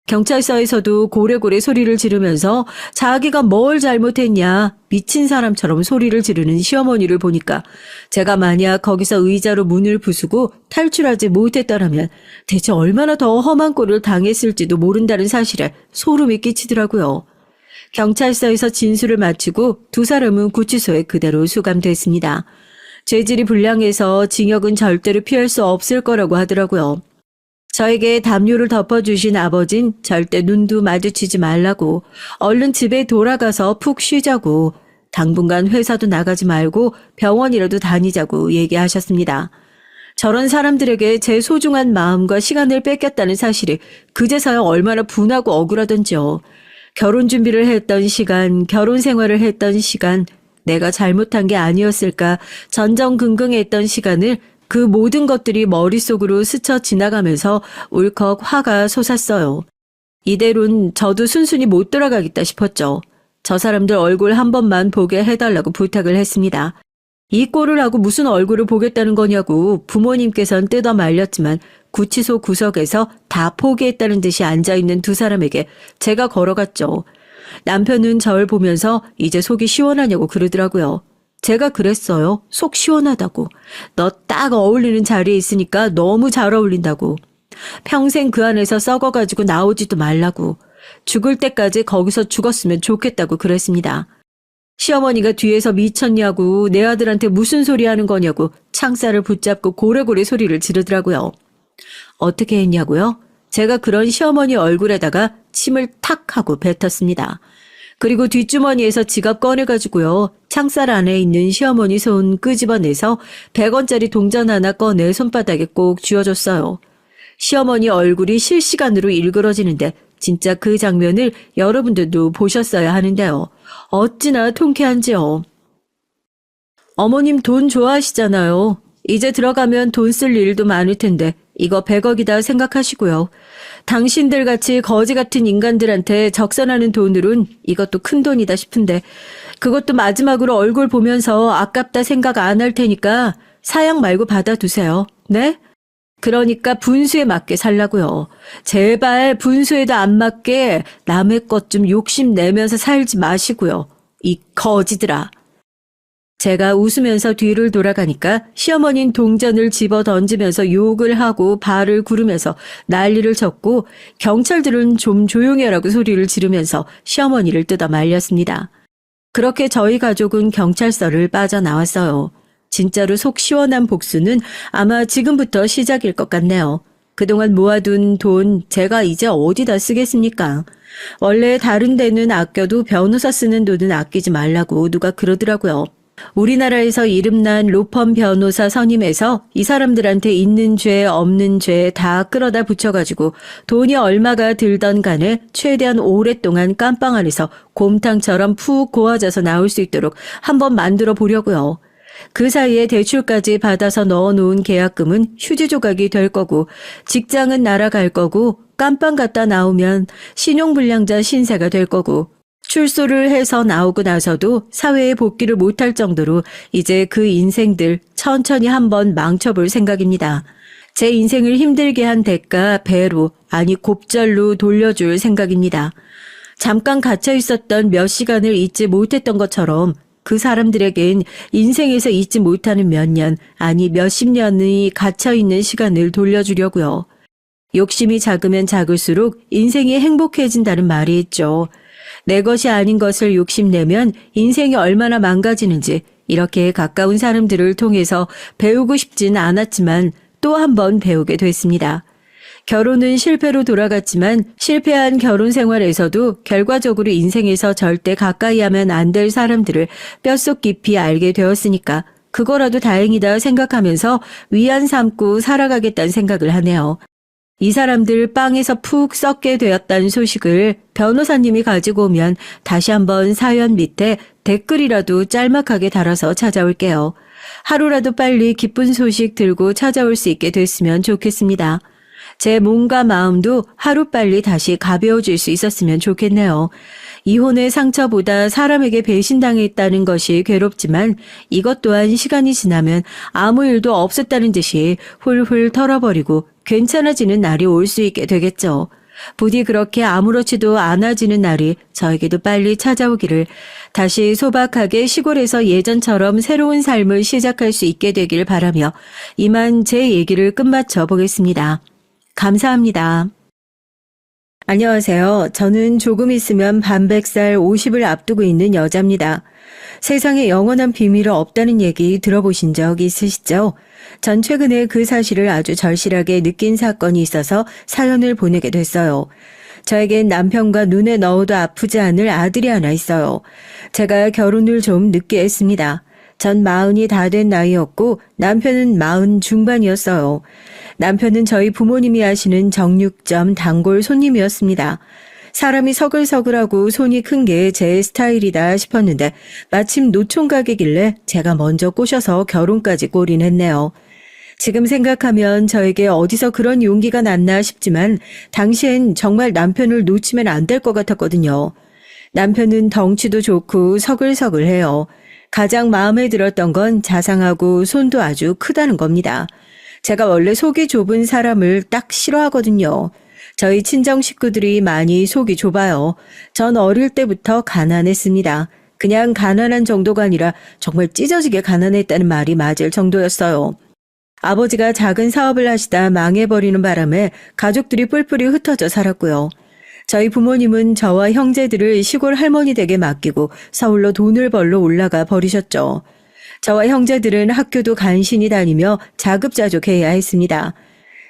경찰서에서도 고래고래 소리를 지르면서 자기가 뭘 잘못했냐 미친 사람처럼 소리를 지르는 시어머니를 보니까 제가 만약 거기서 의자로 문을 부수고 탈출하지 못했더라면 대체 얼마나 더 험한 꼴을 당했을지도 모른다는 사실에 소름이 끼치더라고요. 경찰서에서 진술을 마치고 두 사람은 구치소에 그대로 수감됐습니다. 죄질이 불량해서 징역은 절대로 피할 수 없을 거라고 하더라고요. 저에게 담요를 덮어주신 아버진 절대 눈도 마주치지 말라고, 얼른 집에 돌아가서 푹 쉬자고, 당분간 회사도 나가지 말고 병원이라도 다니자고 얘기하셨습니다. 저런 사람들에게 제 소중한 마음과 시간을 뺏겼다는 사실이 그제서야 얼마나 분하고 억울하던지요. 결혼 준비를 했던 시간, 결혼 생활을 했던 시간, 내가 잘못한 게 아니었을까 전전긍긍했던 시간을 그 모든 것들이 머릿속으로 스쳐 지나가면서 울컥 화가 솟았어요. 이대로는 저도 순순히 못 돌아가겠다 싶었죠. 저 사람들 얼굴 한 번만 보게 해달라고 부탁을 했습니다. 이 꼴을 하고 무슨 얼굴을 보겠다는 거냐고 부모님께선 뜯어 말렸지만 구치소 구석에서 다 포기했다는 듯이 앉아있는 두 사람에게 제가 걸어갔죠. 남편은 절 보면서 이제 속이 시원하냐고 그러더라고요. 제가 그랬어요. 속 시원하다고. 너 딱 어울리는 자리에 있으니까 너무 잘 어울린다고. 평생 그 안에서 썩어가지고 나오지도 말라고. 죽을 때까지 거기서 죽었으면 좋겠다고 그랬습니다. 시어머니가 뒤에서 미쳤냐고 내 아들한테 무슨 소리 하는 거냐고 창살을 붙잡고 고래고래 소리를 지르더라고요. 어떻게 했냐고요? 제가 그런 시어머니 얼굴에다가 침을 탁 하고 뱉었습니다. 그리고 뒷주머니에서 지갑 꺼내가지고요. 창살 안에 있는 시어머니 손 끄집어내서 100원짜리 동전 하나 꺼내 손바닥에 꼭 쥐어줬어요. 시어머니 얼굴이 실시간으로 일그러지는데 진짜 그 장면을 여러분들도 보셨어야 하는데요. 어찌나 통쾌한지요. 어머님 돈 좋아하시잖아요. 이제 들어가면 돈 쓸 일도 많을 텐데 이거 100억이다 생각하시고요. 당신들같이 거지 같은 인간들한테 적선하는 돈으론 이것도 큰 돈이다 싶은데 그것도 마지막으로 얼굴 보면서 아깝다 생각 안 할 테니까 사양 말고 받아두세요. 네? 그러니까 분수에 맞게 살라고요. 제발 분수에도 안 맞게 남의 것 좀 욕심내면서 살지 마시고요. 이 거지들아. 제가 웃으면서 뒤를 돌아가니까 시어머니는 동전을 집어 던지면서 욕을 하고 발을 구르면서 난리를 쳤고 경찰들은 좀 조용히 하라고 소리를 지르면서 시어머니를 뜯어 말렸습니다. 그렇게 저희 가족은 경찰서를 빠져나왔어요. 진짜로 속 시원한 복수는 아마 지금부터 시작일 것 같네요. 그동안 모아둔 돈 제가 이제 어디다 쓰겠습니까? 원래 다른 데는 아껴도 변호사 쓰는 돈은 아끼지 말라고 누가 그러더라고요. 우리나라에서 이름난 로펌 변호사 선임해서 이 사람들한테 있는 죄 없는 죄 다 끌어다 붙여가지고 돈이 얼마가 들던 간에 최대한 오랫동안 깜빵 안에서 곰탕처럼 푹 고아져서 나올 수 있도록 한번 만들어 보려고요. 그 사이에 대출까지 받아서 넣어놓은 계약금은 휴지 조각이 될 거고 직장은 날아갈 거고 깜빵 갔다 나오면 신용불량자 신세가 될 거고 출소를 해서 나오고 나서도 사회에 복귀를 못할 정도로 이제 그 인생들 천천히 한번 망쳐볼 생각입니다. 제 인생을 힘들게 한 대가 배로 아니 곱절로 돌려줄 생각입니다. 잠깐 갇혀 있었던 몇 시간을 잊지 못했던 것처럼 그 사람들에겐 인생에서 잊지 못하는 몇 년 아니 몇십 년의 갇혀있는 시간을 돌려주려고요. 욕심이 작으면 작을수록 인생이 행복해진다는 말이 있죠. 내 것이 아닌 것을 욕심내면 인생이 얼마나 망가지는지 이렇게 가까운 사람들을 통해서 배우고 싶진 않았지만 또 한 번 배우게 됐습니다. 결혼은 실패로 돌아갔지만 실패한 결혼 생활에서도 결과적으로 인생에서 절대 가까이 하면 안 될 사람들을 뼛속 깊이 알게 되었으니까 그거라도 다행이다 생각하면서 위안 삼고 살아가겠다는 생각을 하네요. 이 사람들 빵에서 푹 썩게 되었다는 소식을 변호사님이 가지고 오면 다시 한번 사연 밑에 댓글이라도 짤막하게 달아서 찾아올게요. 하루라도 빨리 기쁜 소식 들고 찾아올 수 있게 됐으면 좋겠습니다. 제 몸과 마음도 하루빨리 다시 가벼워질 수 있었으면 좋겠네요. 이혼의 상처보다 사람에게 배신당했다는 것이 괴롭지만 이것 또한 시간이 지나면 아무 일도 없었다는 듯이 훌훌 털어버리고 괜찮아지는 날이 올 수 있게 되겠죠. 부디 그렇게 아무렇지도 않아지는 날이 저에게도 빨리 찾아오기를, 다시 소박하게 시골에서 예전처럼 새로운 삶을 시작할 수 있게 되길 바라며 이만 제 얘기를 끝마쳐 보겠습니다. 감사합니다. 안녕하세요. 저는 조금 있으면 반백살 50을 앞두고 있는 여자입니다. 세상에 영원한 비밀은 없다는 얘기 들어보신 적 있으시죠? 전 최근에 그 사실을 아주 절실하게 느낀 사건이 있어서 사연을 보내게 됐어요. 저에겐 남편과 눈에 넣어도 아프지 않을 아들이 하나 있어요. 제가 결혼을 좀 늦게 했습니다. 전 40이 다 된 나이였고 남편은 40 중반이었어요. 남편은 저희 부모님이 하시는 정육점 단골 손님이었습니다. 사람이 서글서글하고 손이 큰 게 제 스타일이다 싶었는데 마침 노총각이길래 제가 먼저 꼬셔서 결혼까지 골인했네요. 지금 생각하면 저에게 어디서 그런 용기가 났나 싶지만 당시엔 정말 남편을 놓치면 안 될 것 같았거든요. 남편은 덩치도 좋고 서글서글해요. 가장 마음에 들었던 건 자상하고 손도 아주 크다는 겁니다. 제가 원래 속이 좁은 사람을 딱 싫어하거든요. 저희 친정 식구들이 많이 속이 좁아요. 전 어릴 때부터 가난했습니다. 그냥 가난한 정도가 아니라 정말 찢어지게 가난했다는 말이 맞을 정도였어요. 아버지가 작은 사업을 하시다 망해버리는 바람에 가족들이 뿔뿔이 흩어져 살았고요. 저희 부모님은 저와 형제들을 시골 할머니 댁에 맡기고 서울로 돈을 벌러 올라가 버리셨죠. 저와 형제들은 학교도 간신히 다니며 자급자족해야 했습니다.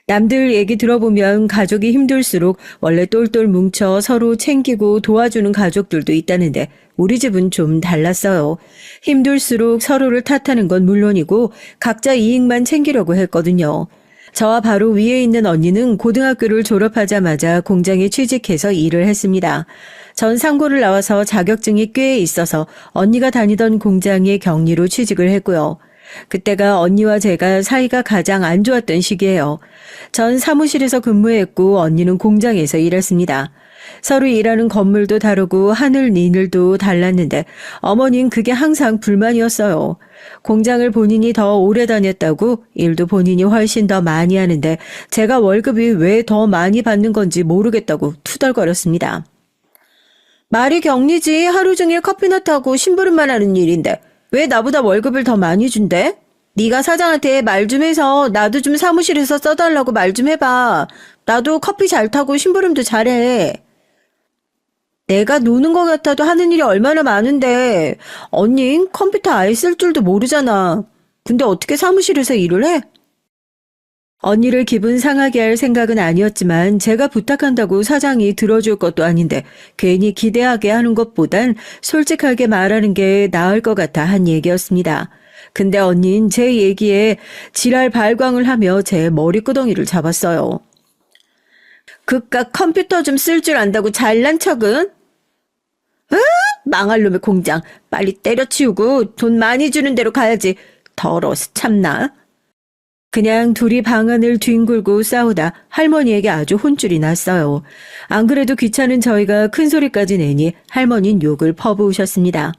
남들 얘기 들어보면 가족이 힘들수록 원래 똘똘 뭉쳐 서로 챙기고 도와주는 가족들도 있다는데 우리 집은 좀 달랐어요. 힘들수록 서로를 탓하는 건 물론이고 각자 이익만 챙기려고 했거든요. 저와 바로 위에 있는 언니는 고등학교를 졸업하자마자 공장에 취직해서 일을 했습니다. 전 상고를 나와서 자격증이 꽤 있어서 언니가 다니던 공장에 격리로 취직을 했고요. 그때가 언니와 제가 사이가 가장 안 좋았던 시기예요. 전 사무실에서 근무했고 언니는 공장에서 일했습니다. 서로 일하는 건물도 다르고 하늘 니늘도 달랐는데 어머니는 그게 항상 불만이었어요. 공장을 본인이 더 오래 다녔다고 일도 본인이 훨씬 더 많이 하는데 제가 월급이 왜 더 많이 받는 건지 모르겠다고 투덜거렸습니다. 말이 격리지 하루 종일 커피나 타고 심부름만 하는 일인데 왜 나보다 월급을 더 많이 준대? 네가 사장한테 말 좀 해서 나도 좀 사무실에서 써달라고 말 좀 해봐. 나도 커피 잘 타고 심부름도 잘해. 내가 노는 것 같아도 하는 일이 얼마나 많은데 언니 컴퓨터 아예 쓸 줄도 모르잖아. 근데 어떻게 사무실에서 일을 해? 언니를 기분 상하게 할 생각은 아니었지만 제가 부탁한다고 사장이 들어줄 것도 아닌데 괜히 기대하게 하는 것보단 솔직하게 말하는 게 나을 것 같아 한 얘기였습니다. 근데 언니는 제 얘기에 지랄 발광을 하며 제 머리끄덩이를 잡았어요. 그깟 컴퓨터 좀 쓸 줄 안다고 잘난 척은? 망할 놈의 공장 빨리 때려치우고 돈 많이 주는 대로 가야지. 더러워서 참나. 그냥 둘이 방안을 뒹굴고 싸우다 할머니에게 아주 혼쭐이 났어요. 안 그래도 귀찮은 저희가 큰 소리까지 내니 할머니는 욕을 퍼부으셨습니다.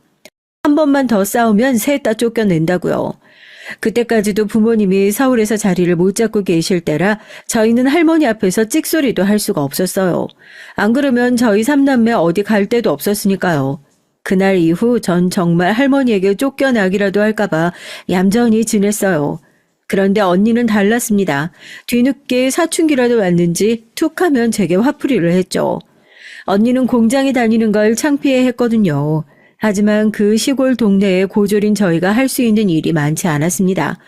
한 번만 더 싸우면 셋 다 쫓겨낸다고요. 그때까지도 부모님이 서울에서 자리를 못 잡고 계실 때라 저희는 할머니 앞에서 찍소리도 할 수가 없었어요. 안 그러면 저희 삼남매 어디 갈 데도 없었으니까요. 그날 이후 전 정말 할머니에게 쫓겨나기라도 할까봐 얌전히 지냈어요. 그런데 언니는 달랐습니다. 뒤늦게 사춘기라도 왔는지 툭 하면 제게 화풀이를 했죠. 언니는 공장에 다니는 걸 창피해 했거든요. 하지만 그 시골 동네에 고졸인 저희가 할 수 있는 일이 많지 않았습니다.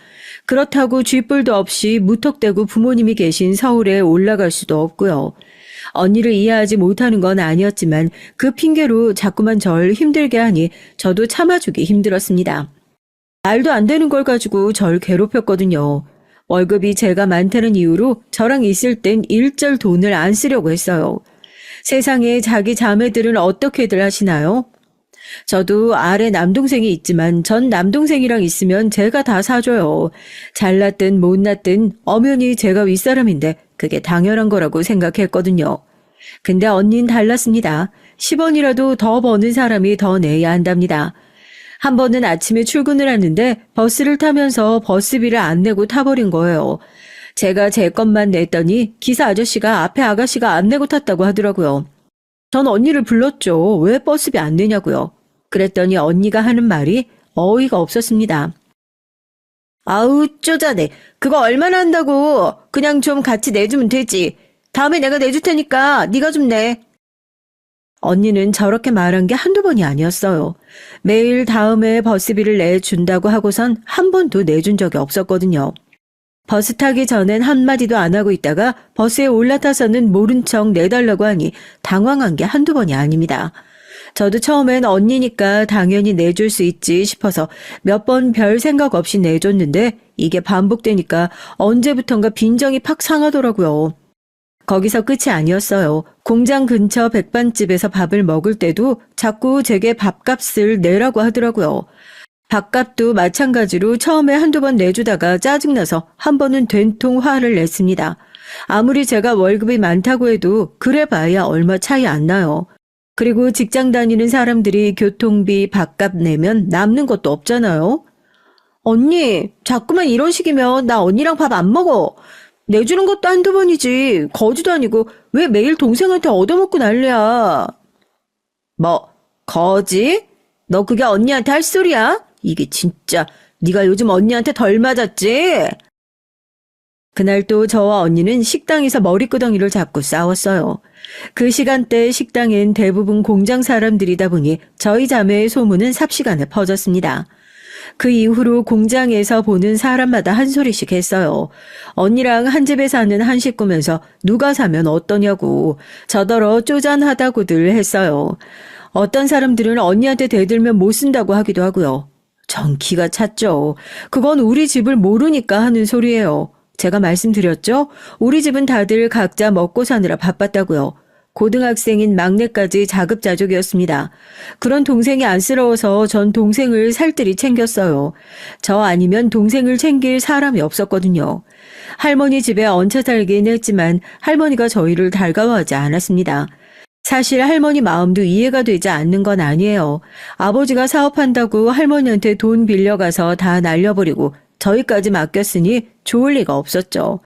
그렇다고 쥐뿔도 없이 무턱대고 부모님이 계신 서울에 올라갈 수도 없고요. 언니를 이해하지 못하는 건 아니었지만 그 핑계로 자꾸만 절 힘들게 하니 저도 참아주기 힘들었습니다. 말도 안 되는 걸 가지고 절 괴롭혔거든요. 월급이 제가 많다는 이유로 저랑 있을 땐 일절 돈을 안 쓰려고 했어요. 세상에 자기 자매들은 어떻게들 하시나요? 저도 아래 남동생이 있지만 전 남동생이랑 있으면 제가 다 사줘요. 잘났든 못났든 엄연히 제가 윗사람인데 그게 당연한 거라고 생각했거든요. 근데 언니는 달랐습니다. 10원이라도 더 버는 사람이 더 내야 한답니다. 한 번은 아침에 출근을 했는데 버스를 타면서 버스비를 안 내고 타버린 거예요. 제가 제 것만 냈더니 기사 아저씨가 앞에 아가씨가 안 내고 탔다고 하더라고요. 전 언니를 불렀죠. 왜 버스비 안 내냐고요. 그랬더니 언니가 하는 말이 어이가 없었습니다. 아우 쪼잔해. 그거 얼마나 한다고. 그냥 좀 같이 내주면 되지. 다음에 내가 내줄 테니까 네가 좀 내. 언니는 저렇게 말한 게 한두 번이 아니었어요. 매일 다음에 버스비를 내준다고 하고선 한 번도 내준 적이 없었거든요. 버스 타기 전엔 한마디도 안 하고 있다가 버스에 올라타서는 모른 척 내달라고 하니 당황한 게 한두 번이 아닙니다. 저도 처음엔 언니니까 당연히 내줄 수 있지 싶어서 몇 번 별 생각 없이 내줬는데 이게 반복되니까 언제부턴가 빈정이 팍 상하더라고요. 거기서 끝이 아니었어요. 공장 근처 백반집에서 밥을 먹을 때도 자꾸 제게 밥값을 내라고 하더라고요. 밥값도 마찬가지로 처음에 한두 번 내주다가 짜증나서 한 번은 된통 화를 냈습니다. 아무리 제가 월급이 많다고 해도 그래봐야 얼마 차이 안 나요. 그리고 직장 다니는 사람들이 교통비, 밥값 내면 남는 것도 없잖아요. 언니, 자꾸만 이런 식이면 나 언니랑 밥 안 먹어. 내주는 것도 한두 번이지 거지도 아니고 왜 매일 동생한테 얻어먹고 난리야. 뭐 거지? 너 그게 언니한테 할 소리야? 이게 진짜 네가 요즘 언니한테 덜 맞았지? 그날 또 저와 언니는 식당에서 머리끄덩이를 잡고 싸웠어요. 그 시간대 식당엔 대부분 공장 사람들이다 보니 저희 자매의 소문은 삽시간에 퍼졌습니다. 그 이후로 공장에서 보는 사람마다 한 소리씩 했어요. 언니랑 한 집에 사는 한 식구면서 누가 사면 어떠냐고 저더러 쪼잔하다고들 했어요. 어떤 사람들은 언니한테 대들면 못 쓴다고 하기도 하고요. 전 기가 찼죠. 그건 우리 집을 모르니까 하는 소리예요. 제가 말씀드렸죠? 우리 집은 다들 각자 먹고 사느라 바빴다고요. 고등학생인 막내까지 자급자족이었습니다. 그런 동생이 안쓰러워서 전 동생을 살뜰히 챙겼어요. 저 아니면 동생을 챙길 사람이 없었거든요. 할머니 집에 얹혀 살긴 했지만 할머니가 저희를 달가워하지 않았습니다. 사실 할머니 마음도 이해가 되지 않는 건 아니에요. 아버지가 사업한다고 할머니한테 돈 빌려가서 다 날려버리고 저희까지 맡겼으니 좋을 리가 없었죠.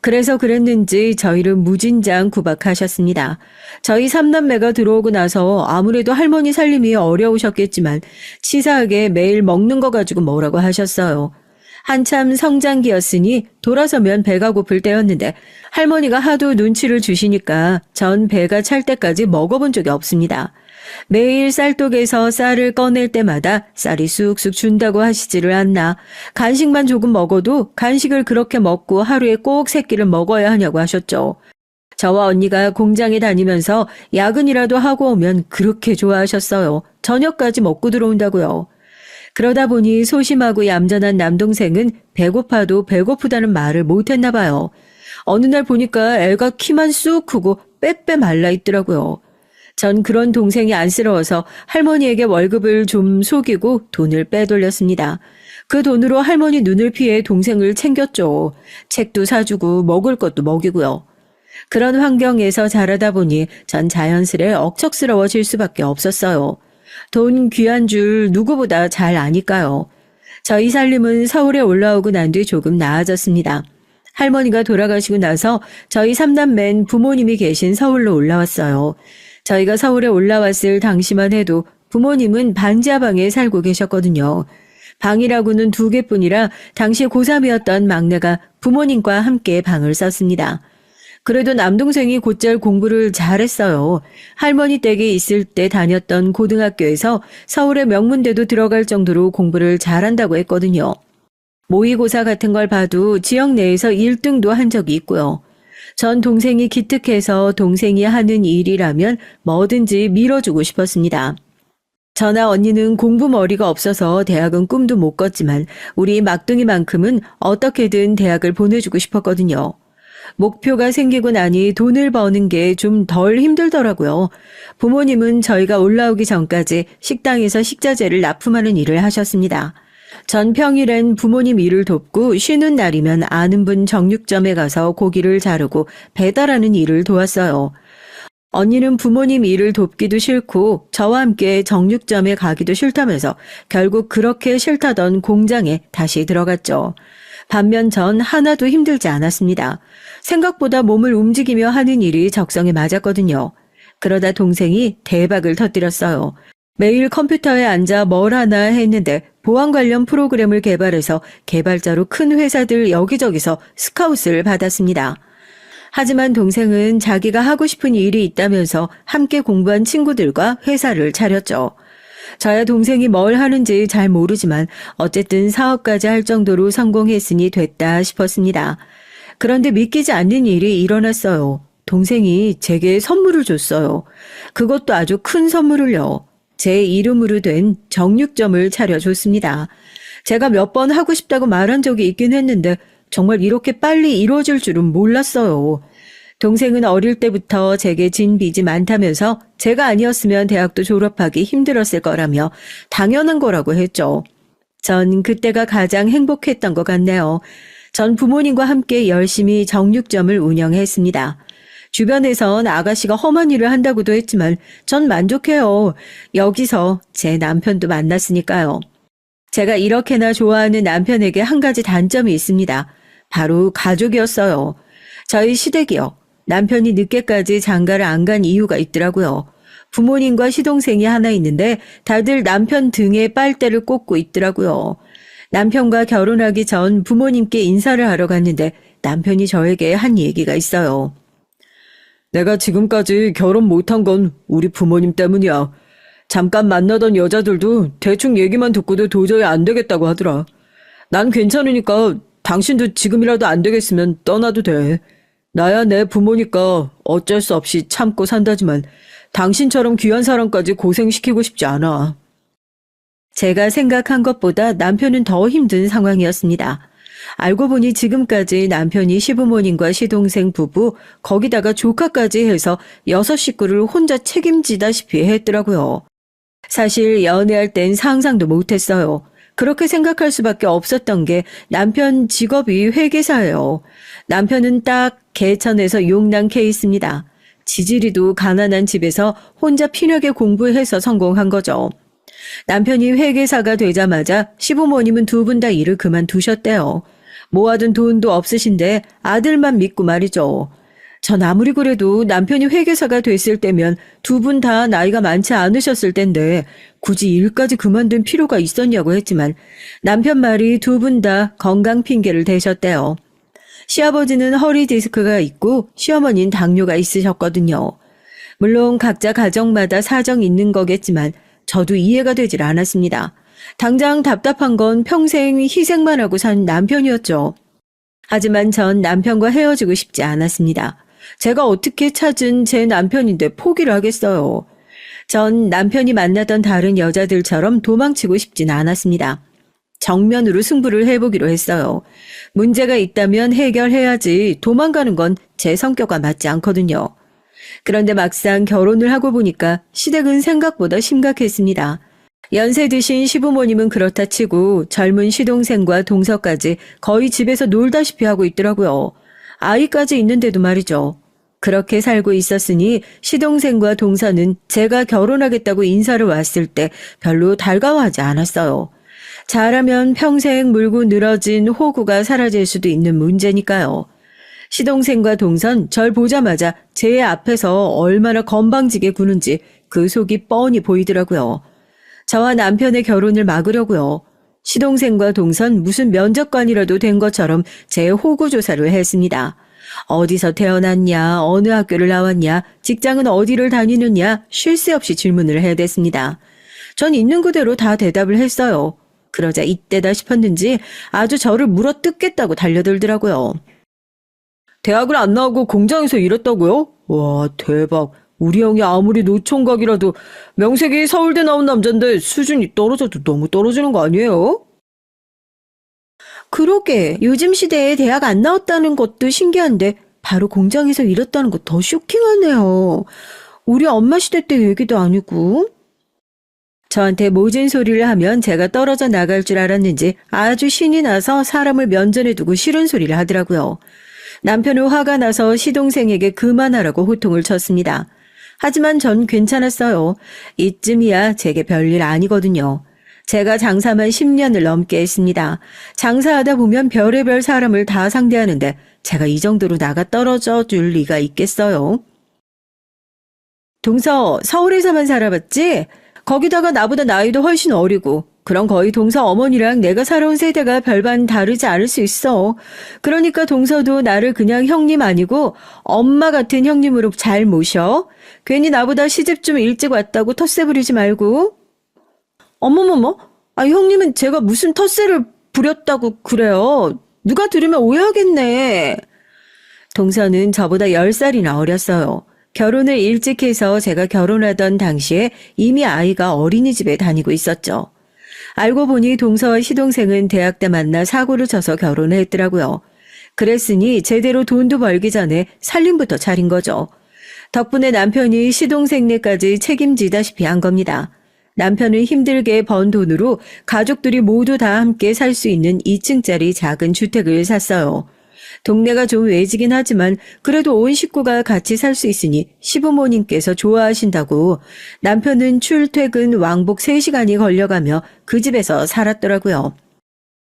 그래서 그랬는지 저희를 무진장 구박하셨습니다. 저희 삼남매가 들어오고 나서 아무래도 할머니 살림이 어려우셨겠지만 치사하게 매일 먹는 거 가지고 뭐라고 하셨어요. 한참 성장기였으니 돌아서면 배가 고플 때였는데 할머니가 하도 눈치를 주시니까 전 배가 찰 때까지 먹어본 적이 없습니다. 매일 쌀독에서 쌀을 꺼낼 때마다 쌀이 쑥쑥 준다고 하시지를 않나. 간식만 조금 먹어도 간식을 그렇게 먹고 하루에 꼭 3끼를 먹어야 하냐고 하셨죠. 저와 언니가 공장에 다니면서 야근이라도 하고 오면 그렇게 좋아하셨어요. 저녁까지 먹고 들어온다고요. 그러다 보니 소심하고 얌전한 남동생은 배고파도 배고프다는 말을 못했나 봐요. 어느 날 보니까 애가 키만 쑥 크고 빼빼 말라 있더라고요. 전 그런 동생이 안쓰러워서 할머니에게 월급을 좀 속이고 돈을 빼돌렸습니다. 그 돈으로 할머니 눈을 피해 동생을 챙겼죠. 책도 사주고 먹을 것도 먹이고요. 그런 환경에서 자라다 보니 전 자연스레 억척스러워질 수밖에 없었어요. 돈 귀한 줄 누구보다 잘 아니까요. 저희 살림은 서울에 올라오고 난 뒤 조금 나아졌습니다. 할머니가 돌아가시고 나서 저희 3남매는 부모님이 계신 서울로 올라왔어요. 저희가 서울에 올라왔을 당시만 해도 부모님은 반지하방에 살고 계셨거든요. 방이라고는 2개뿐이라 당시 고3이었던 막내가 부모님과 함께 방을 썼습니다. 그래도 남동생이 곧잘 공부를 잘했어요. 할머니 댁에 있을 때 다녔던 고등학교에서 서울의 명문대도 들어갈 정도로 공부를 잘한다고 했거든요. 모의고사 같은 걸 봐도 지역 내에서 1등도 한 적이 있고요. 전 동생이 기특해서 동생이 하는 일이라면 뭐든지 밀어주고 싶었습니다. 저나 언니는 공부 머리가 없어서 대학은 꿈도 못 꿨지만 우리 막둥이만큼은 어떻게든 대학을 보내주고 싶었거든요. 목표가 생기고 나니 돈을 버는 게 좀 덜 힘들더라고요. 부모님은 저희가 올라오기 전까지 식당에서 식자재를 납품하는 일을 하셨습니다. 전 평일엔 부모님 일을 돕고 쉬는 날이면 아는 분 정육점에 가서 고기를 자르고 배달하는 일을 도왔어요. 언니는 부모님 일을 돕기도 싫고 저와 함께 정육점에 가기도 싫다면서 결국 그렇게 싫다던 공장에 다시 들어갔죠. 반면 전 하나도 힘들지 않았습니다. 생각보다 몸을 움직이며 하는 일이 적성에 맞았거든요. 그러다 동생이 대박을 터뜨렸어요. 매일 컴퓨터에 앉아 뭘 하나 했는데 보안 관련 프로그램을 개발해서 개발자로 큰 회사들 여기저기서 스카웃을 받았습니다. 하지만 동생은 자기가 하고 싶은 일이 있다면서 함께 공부한 친구들과 회사를 차렸죠. 저야 동생이 뭘 하는지 잘 모르지만 어쨌든 사업까지 할 정도로 성공했으니 됐다 싶었습니다. 그런데 믿기지 않는 일이 일어났어요. 동생이 제게 선물을 줬어요. 그것도 아주 큰 선물을요. 제 이름으로 된 정육점을 차려줬습니다. 제가 몇 번 하고 싶다고 말한 적이 있긴 했는데 정말 이렇게 빨리 이루어질 줄은 몰랐어요. 동생은 어릴 때부터 제게 진 빚이 많다면서 제가 아니었으면 대학도 졸업하기 힘들었을 거라며 당연한 거라고 했죠. 전 그때가 가장 행복했던 것 같네요. 전 부모님과 함께 열심히 정육점을 운영했습니다. 주변에선 아가씨가 험한 일을 한다고도 했지만 전 만족해요. 여기서 제 남편도 만났으니까요. 제가 이렇게나 좋아하는 남편에게 한 가지 단점이 있습니다. 바로 가족이었어요. 저희 시댁이요. 남편이 늦게까지 장가를 안 간 이유가 있더라고요. 부모님과 시동생이 하나 있는데 다들 남편 등에 빨대를 꽂고 있더라고요. 남편과 결혼하기 전 부모님께 인사를 하러 갔는데 남편이 저에게 한 얘기가 있어요. 내가 지금까지 결혼 못한 건 우리 부모님 때문이야. 잠깐 만나던 여자들도 대충 얘기만 듣고도 도저히 안 되겠다고 하더라. 난 괜찮으니까 당신도 지금이라도 안 되겠으면 떠나도 돼. 나야 내 부모니까 어쩔 수 없이 참고 산다지만 당신처럼 귀한 사람까지 고생시키고 싶지 않아. 제가 생각한 것보다 남편은 더 힘든 상황이었습니다. 알고 보니 지금까지 남편이 시부모님과 시동생 부부 거기다가 조카까지 해서 6식구를 혼자 책임지다시피 했더라고요. 사실 연애할 땐 상상도 못했어요. 그렇게 생각할 수밖에 없었던 게 남편 직업이 회계사예요. 남편은 딱 개천에서 용난 케이스입니다. 지지리도 가난한 집에서 혼자 피나게 공부해서 성공한 거죠. 남편이 회계사가 되자마자 시부모님은 2분 다 일을 그만두셨대요. 모아둔 돈도 없으신데 아들만 믿고 말이죠. 전 아무리 그래도 남편이 회계사가 됐을 때면 2분 다 나이가 많지 않으셨을 텐데 굳이 일까지 그만둔 필요가 있었냐고 했지만 남편 말이 2분 다 건강 핑계를 대셨대요. 시아버지는 허리 디스크가 있고 시어머니는 당뇨가 있으셨거든요. 물론 각자 가정마다 사정이 있는 거겠지만 저도 이해가 되질 않았습니다. 당장 답답한 건 평생 희생만 하고 산 남편이었죠. 하지만 전 남편과 헤어지고 싶지 않았습니다. 제가 어떻게 찾은 제 남편인데 포기를 하겠어요. 전 남편이 만나던 다른 여자들처럼 도망치고 싶진 않았습니다. 정면으로 승부를 해보기로 했어요. 문제가 있다면 해결해야지 도망가는 건 제 성격과 맞지 않거든요. 그런데 막상 결혼을 하고 보니까 시댁은 생각보다 심각했습니다. 연세 드신 시부모님은 그렇다 치고 젊은 시동생과 동서까지 거의 집에서 놀다시피 하고 있더라고요. 아이까지 있는데도 말이죠. 그렇게 살고 있었으니 시동생과 동서는 제가 결혼하겠다고 인사를 왔을 때 별로 달가워하지 않았어요. 잘하면 평생 물고 늘어진 호구가 사라질 수도 있는 문제니까요. 시동생과 동선 절 보자마자 제 앞에서 얼마나 건방지게 구는지 그 속이 뻔히 보이더라고요. 저와 남편의 결혼을 막으려고요. 시동생과 동선 무슨 면접관이라도 된 것처럼 제 호구 조사를 했습니다. 어디서 태어났냐, 어느 학교를 나왔냐, 직장은 어디를 다니느냐 쉴 새 없이 질문을 해댔습니다. 전 있는 그대로 다 대답을 했어요. 그러자 이때다 싶었는지 아주 저를 물어뜯겠다고 달려들더라고요. 대학을 안 나오고 공장에서 일했다고요? 와, 대박. 우리 형이 아무리 노총각이라도 명색이 서울대 나온 남잔데 수준이 떨어져도 너무 떨어지는 거 아니에요? 그러게 요즘 시대에 대학 안 나왔다는 것도 신기한데 바로 공장에서 일했다는 거 더 쇼킹하네요. 우리 엄마 시대 때 얘기도 아니고. 저한테 모진 소리를 하면 제가 떨어져 나갈 줄 알았는지 아주 신이 나서 사람을 면전에 두고 싫은 소리를 하더라고요. 남편은 화가 나서 시동생에게 그만하라고 호통을 쳤습니다. 하지만 전 괜찮았어요. 이쯤이야 제게 별일 아니거든요. 제가 장사만 10년을 넘게 했습니다. 장사하다 보면 별의별 사람을 다 상대하는데 제가 이 정도로 나가 떨어져 줄 리가 있겠어요. 동서, 서울에서만 살아봤지? 거기다가 나보다 나이도 훨씬 어리고 그럼 거의 동서 어머니랑 내가 살아온 세대가 별반 다르지 않을 수 있어. 그러니까 동서도 나를 그냥 형님 아니고 엄마 같은 형님으로 잘 모셔. 괜히 나보다 시집 좀 일찍 왔다고 텃세 부리지 말고. 어머머머, 형님은 제가 무슨 텃세를 부렸다고 그래요. 누가 들으면 오해하겠네. 동서는 저보다 10살이나 어렸어요. 결혼을 일찍 해서 제가 결혼하던 당시에 이미 아이가 어린이집에 다니고 있었죠. 알고 보니 동서와 시동생은 대학 때 만나 사고를 쳐서 결혼을 했더라고요. 그랬으니 제대로 돈도 벌기 전에 살림부터 차린 거죠. 덕분에 남편이 시동생네까지 책임지다시피 한 겁니다. 남편은 힘들게 번 돈으로 가족들이 모두 다 함께 살 수 있는 2층짜리 작은 주택을 샀어요. 동네가 좀 외지긴 하지만 그래도 온 식구가 같이 살 수 있으니 시부모님께서 좋아하신다고 남편은 출퇴근 왕복 3시간이 걸려가며 그 집에서 살았더라고요.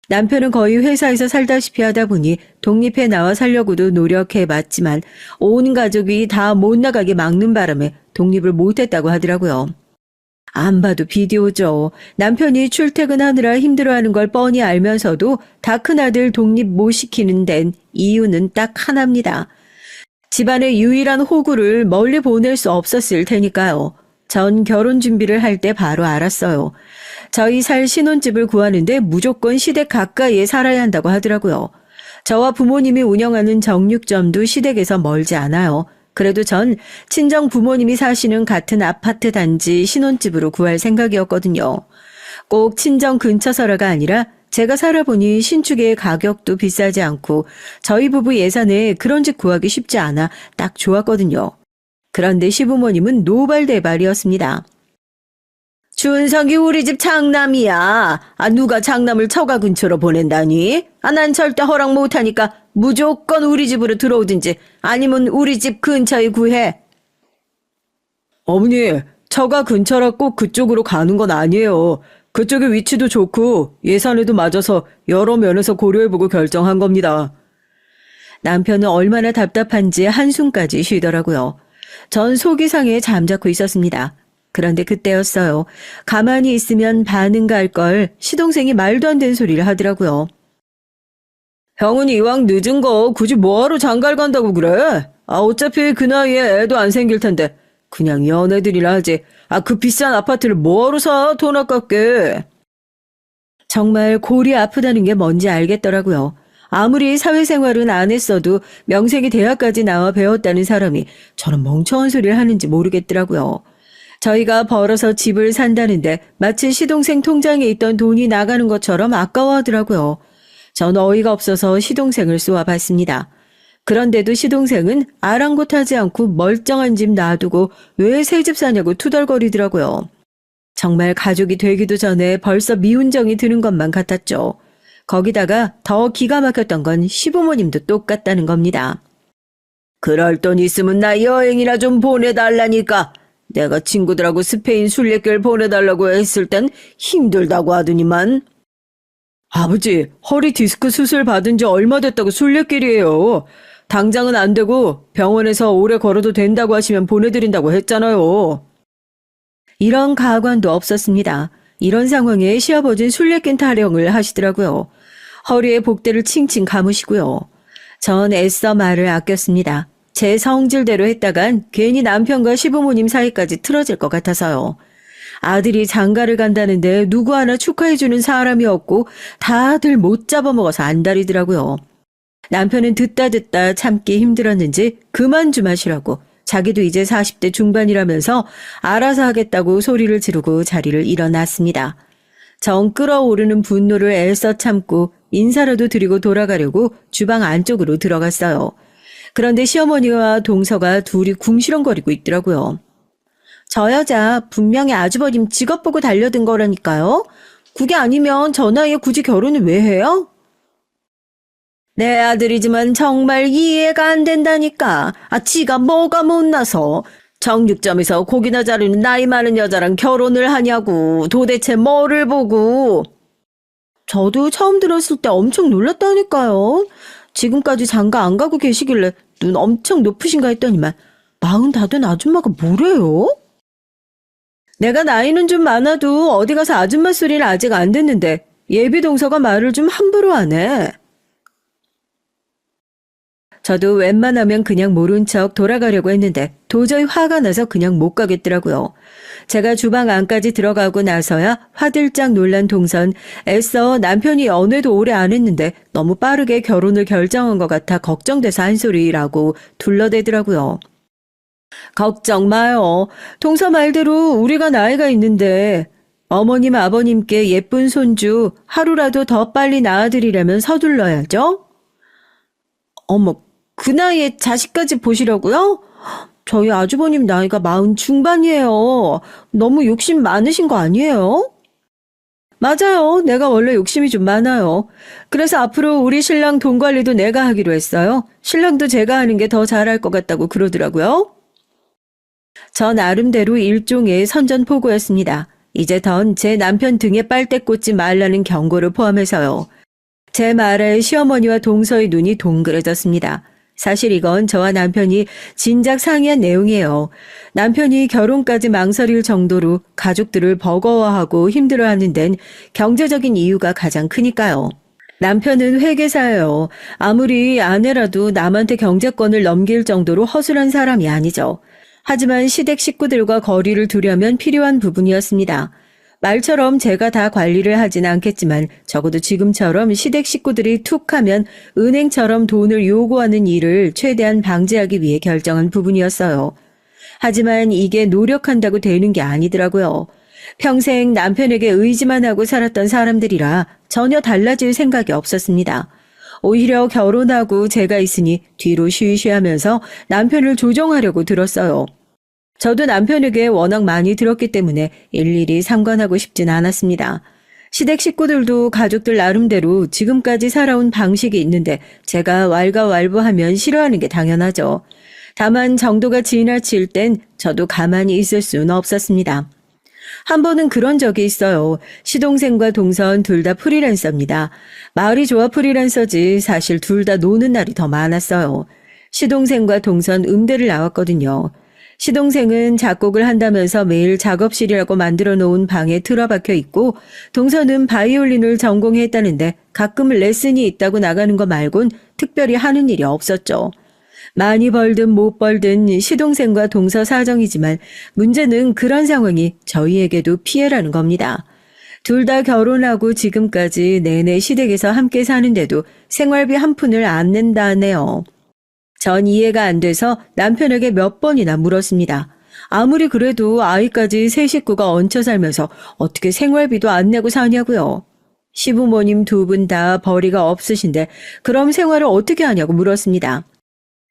남편은 거의 회사에서 살다시피 하다 보니 독립해 나와 살려고도 노력해봤지만 온 가족이 다 못 나가게 막는 바람에 독립을 못했다고 하더라고요. 안 봐도 비디오죠. 남편이 출퇴근하느라 힘들어하는 걸 뻔히 알면서도 다 큰아들 독립 못 시키는 데는 이유는 딱 하나입니다. 집안의 유일한 호구를 멀리 보낼 수 없었을 테니까요. 전 결혼 준비를 할 때 바로 알았어요. 저희 살 신혼집을 구하는데 무조건 시댁 가까이에 살아야 한다고 하더라고요. 저와 부모님이 운영하는 정육점도 시댁에서 멀지 않아요. 그래도 전 친정 부모님이 사시는 같은 아파트 단지 신혼집으로 구할 생각이었거든요. 꼭 친정 근처서라가 아니라 제가 살아보니 신축의 가격도 비싸지 않고 저희 부부 예산에 그런 집 구하기 쉽지 않아 딱 좋았거든요. 그런데 시부모님은 노발대발이었습니다. 준석이 우리 집 장남이야. 누가 장남을 처가 근처로 보낸다니? 난 절대 허락 못하니까 무조건 우리 집으로 들어오든지 아니면 우리 집 근처에 구해. 어머니, 처가 근처라 꼭 그쪽으로 가는 건 아니에요. 그쪽의 위치도 좋고 예산에도 맞아서 여러 면에서 고려해보고 결정한 겁니다. 남편은 얼마나 답답한지 한숨까지 쉬더라고요. 전 속이 상해 잠자코 있었습니다. 그런데 그때였어요. 가만히 있으면 반응 갈 걸 시동생이 말도 안 되는 소리를 하더라고요. 형은 이왕 늦은 거 굳이 뭐하러 장가를 간다고 그래? 어차피 그 나이에 애도 안 생길 텐데 그냥 연애들이나 하지. 그 비싼 아파트를 뭐하러 사? 돈 아깝게. 정말 골이 아프다는 게 뭔지 알겠더라고요. 아무리 사회생활은 안 했어도 명색이 대학까지 나와 배웠다는 사람이 저런 멍청한 소리를 하는지 모르겠더라고요. 저희가 벌어서 집을 산다는데 마치 시동생 통장에 있던 돈이 나가는 것처럼 아까워하더라고요. 전 어이가 없어서 시동생을 쏘아봤습니다. 그런데도 시동생은 아랑곳하지 않고 멀쩡한 집 놔두고 왜 새 집 사냐고 투덜거리더라고요. 정말 가족이 되기도 전에 벌써 미운정이 드는 것만 같았죠. 거기다가 더 기가 막혔던 건 시부모님도 똑같다는 겁니다. 그럴 돈 있으면 나 여행이나 좀 보내달라니까. 내가 친구들하고 스페인 순례길 보내달라고 했을 땐 힘들다고 하더니만. 아버지, 허리 디스크 수술 받은 지 얼마 됐다고 순례길이에요. 당장은 안 되고 병원에서 오래 걸어도 된다고 하시면 보내드린다고 했잖아요. 이런 가관도 없었습니다. 이런 상황에 시아버지는 순례길 타령을 하시더라고요. 허리에 복대를 칭칭 감으시고요. 전 애써 말을 아꼈습니다. 제 성질대로 했다간 괜히 남편과 시부모님 사이까지 틀어질 것 같아서요. 아들이 장가를 간다는데 누구 하나 축하해주는 사람이 없고 다들 못 잡아먹어서 안달이더라고요. 남편은 듣다 참기 힘들었는지 그만 좀 하시라고 자기도 이제 40대 중반이라면서 알아서 하겠다고 소리를 지르고 자리를 일어났습니다. 정 끓어오르는 분노를 애써 참고 인사라도 드리고 돌아가려고 주방 안쪽으로 들어갔어요. 그런데 시어머니와 동서가 둘이 궁시렁거리고 있더라고요. 저 여자 분명히 아주버님 직업 보고 달려든 거라니까요. 그게 아니면 저 나이에 굳이 결혼을 왜 해요? 내 아들이지만 정말 이해가 안 된다니까. 지가 뭐가 못나서 정육점에서 고기나 자르는 나이 많은 여자랑 결혼을 하냐고. 도대체 뭐를 보고. 저도 처음 들었을 때 엄청 놀랐다니까요. 지금까지 장가 안 가고 계시길래 눈 엄청 높으신가 했더니만 40 된 아줌마가 뭐래요? 내가 나이는 좀 많아도 어디 가서 아줌마 소리를 아직 안 듣는데 예비 동서가 말을 좀 함부로 하네. 저도 웬만하면 그냥 모른 척 돌아가려고 했는데 도저히 화가 나서 그냥 못 가겠더라고요. 제가 주방 안까지 들어가고 나서야 화들짝 놀란 동선 애써 남편이 연애도 오래 안 했는데 너무 빠르게 결혼을 결정한 것 같아 걱정돼서 한 소리라고 둘러대더라고요. 걱정 마요. 동서 말대로 우리가 나이가 있는데 어머님 아버님께 예쁜 손주 하루라도 더 빨리 낳아드리려면 서둘러야죠. 어머, 그 나이에 자식까지 보시려고요? 저희 아주버님 나이가 40 중반이에요. 너무 욕심 많으신 거 아니에요? 맞아요. 내가 원래 욕심이 좀 많아요. 그래서 앞으로 우리 신랑 돈 관리도 내가 하기로 했어요. 신랑도 제가 하는 게 더 잘할 것 같다고 그러더라고요. 저 나름대로 일종의 선전포고였습니다. 이제 던 제 남편 등에 빨대 꽂지 말라는 경고를 포함해서요. 제 말에 시어머니와 동서의 눈이 동그래졌습니다. 사실 이건 저와 남편이 진작 상의한 내용이에요. 남편이 결혼까지 망설일 정도로 가족들을 버거워하고 힘들어하는 데는 경제적인 이유가 가장 크니까요. 남편은 회계사예요. 아무리 아내라도 남한테 경제권을 넘길 정도로 허술한 사람이 아니죠. 하지만 시댁 식구들과 거리를 두려면 필요한 부분이었습니다. 말처럼 제가 다 관리를 하진 않겠지만 적어도 지금처럼 시댁 식구들이 툭 하면 은행처럼 돈을 요구하는 일을 최대한 방지하기 위해 결정한 부분이었어요. 하지만 이게 노력한다고 되는 게 아니더라고요. 평생 남편에게 의지만 하고 살았던 사람들이라 전혀 달라질 생각이 없었습니다. 오히려 결혼하고 제가 있으니 뒤로 쉬쉬하면서 남편을 조정하려고 들었어요. 저도 남편에게 워낙 많이 들었기 때문에 일일이 상관하고 싶진 않았습니다. 시댁 식구들도 가족들 나름대로 지금까지 살아온 방식이 있는데 제가 왈가왈부하면 싫어하는 게 당연하죠. 다만 정도가 지나칠 땐 저도 가만히 있을 수는 없었습니다. 한 번은 그런 적이 있어요. 시동생과 동선 둘 다 프리랜서입니다. 마을이 좋아 프리랜서지 사실 둘 다 노는 날이 더 많았어요. 시동생과 동선 음대를 나왔거든요. 시동생은 작곡을 한다면서 매일 작업실이라고 만들어 놓은 방에 틀어박혀 있고 동서는 바이올린을 전공했다는데 가끔 레슨이 있다고 나가는 거 말곤 특별히 하는 일이 없었죠. 많이 벌든 못 벌든 시동생과 동서 사정이지만 문제는 그런 상황이 저희에게도 피해라는 겁니다. 둘 다 결혼하고 지금까지 내내 시댁에서 함께 사는데도 생활비 한 푼을 안 낸다네요. 전 이해가 안 돼서 남편에게 몇 번이나 물었습니다. 아무리 그래도 아이까지 세 식구가 얹혀 살면서 어떻게 생활비도 안 내고 사냐고요. 시부모님 두 분 다 벌이가 없으신데 그럼 생활을 어떻게 하냐고 물었습니다.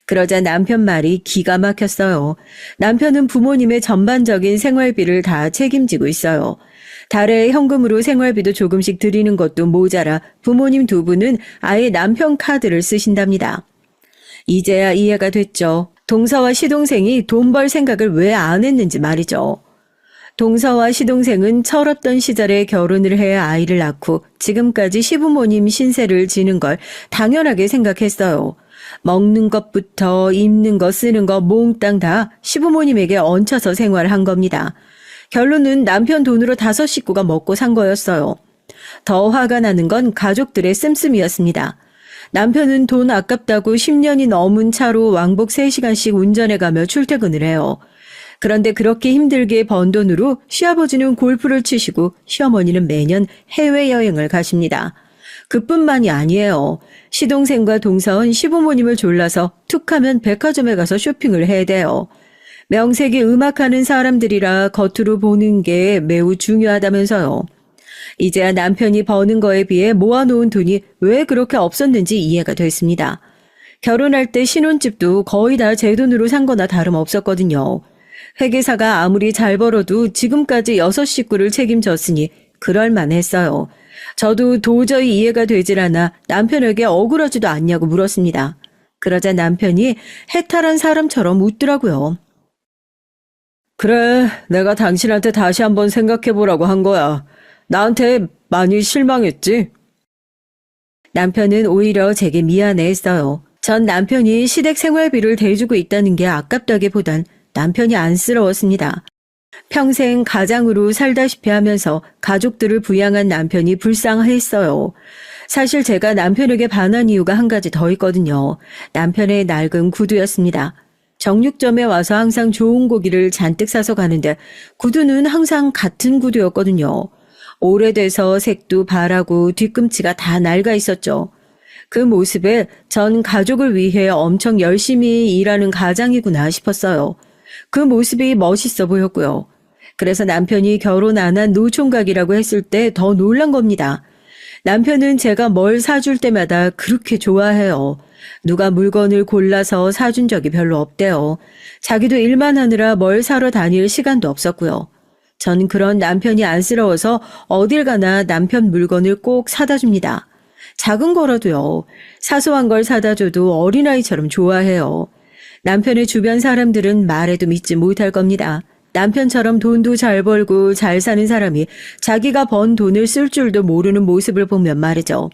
그러자 남편 말이 기가 막혔어요. 남편은 부모님의 전반적인 생활비를 다 책임지고 있어요. 달에 현금으로 생활비도 조금씩 드리는 것도 모자라 부모님 두 분은 아예 남편 카드를 쓰신답니다. 이제야 이해가 됐죠. 동서와 시동생이 돈 벌 생각을 왜 안 했는지 말이죠. 동서와 시동생은 철없던 시절에 결혼을 해야 아이를 낳고 지금까지 시부모님 신세를 지는 걸 당연하게 생각했어요. 먹는 것부터 입는 거 쓰는 거 몽땅 다 시부모님에게 얹혀서 생활한 겁니다. 결론은 남편 돈으로 5식구가 먹고 산 거였어요. 더 화가 나는 건 가족들의 씀씀이었습니다. 남편은 돈 아깝다고 10년이 넘은 차로 왕복 3시간씩 운전해가며 출퇴근을 해요. 그런데 그렇게 힘들게 번 돈으로 시아버지는 골프를 치시고 시어머니는 매년 해외여행을 가십니다. 그뿐만이 아니에요. 시동생과 동서은 시부모님을 졸라서 툭하면 백화점에 가서 쇼핑을 해대요. 명색이 음악하는 사람들이라 겉으로 보는 게 매우 중요하다면서요. 이제야 남편이 버는 거에 비해 모아놓은 돈이 왜 그렇게 없었는지 이해가 됐습니다. 결혼할 때 신혼집도 거의 다 제 돈으로 산 거나 다름없었거든요. 회계사가 아무리 잘 벌어도 지금까지 6식구를 책임졌으니 그럴만했어요. 저도 도저히 이해가 되질 않아 남편에게 억울하지도 않냐고 물었습니다. 그러자 남편이 해탈한 사람처럼 웃더라고요. 그래, 내가 당신한테 다시 한번 생각해보라고 한 거야. 나한테 많이 실망했지? 남편은 오히려 제게 미안해했어요. 전 남편이 시댁 생활비를 대주고 있다는 게 아깝다기보단 남편이 안쓰러웠습니다. 평생 가장으로 살다시피 하면서 가족들을 부양한 남편이 불쌍했어요. 사실 제가 남편에게 반한 이유가 한 가지 더 있거든요. 남편의 낡은 구두였습니다. 정육점에 와서 항상 좋은 고기를 잔뜩 사서 가는데 구두는 항상 같은 구두였거든요. 오래돼서 색도 바라고 뒤꿈치가 다 낡아 있었죠. 그 모습에 전 가족을 위해 엄청 열심히 일하는 가장이구나 싶었어요. 그 모습이 멋있어 보였고요. 그래서 남편이 결혼 안 한 노총각이라고 했을 때 더 놀란 겁니다. 남편은 제가 뭘 사줄 때마다 그렇게 좋아해요. 누가 물건을 골라서 사준 적이 별로 없대요. 자기도 일만 하느라 뭘 사러 다닐 시간도 없었고요. 전 그런 남편이 안쓰러워서 어딜 가나 남편 물건을 꼭 사다 줍니다. 작은 거라도요. 사소한 걸 사다 줘도 어린아이처럼 좋아해요. 남편의 주변 사람들은 말해도 믿지 못할 겁니다. 남편처럼 돈도 잘 벌고 잘 사는 사람이 자기가 번 돈을 쓸 줄도 모르는 모습을 보면 말이죠.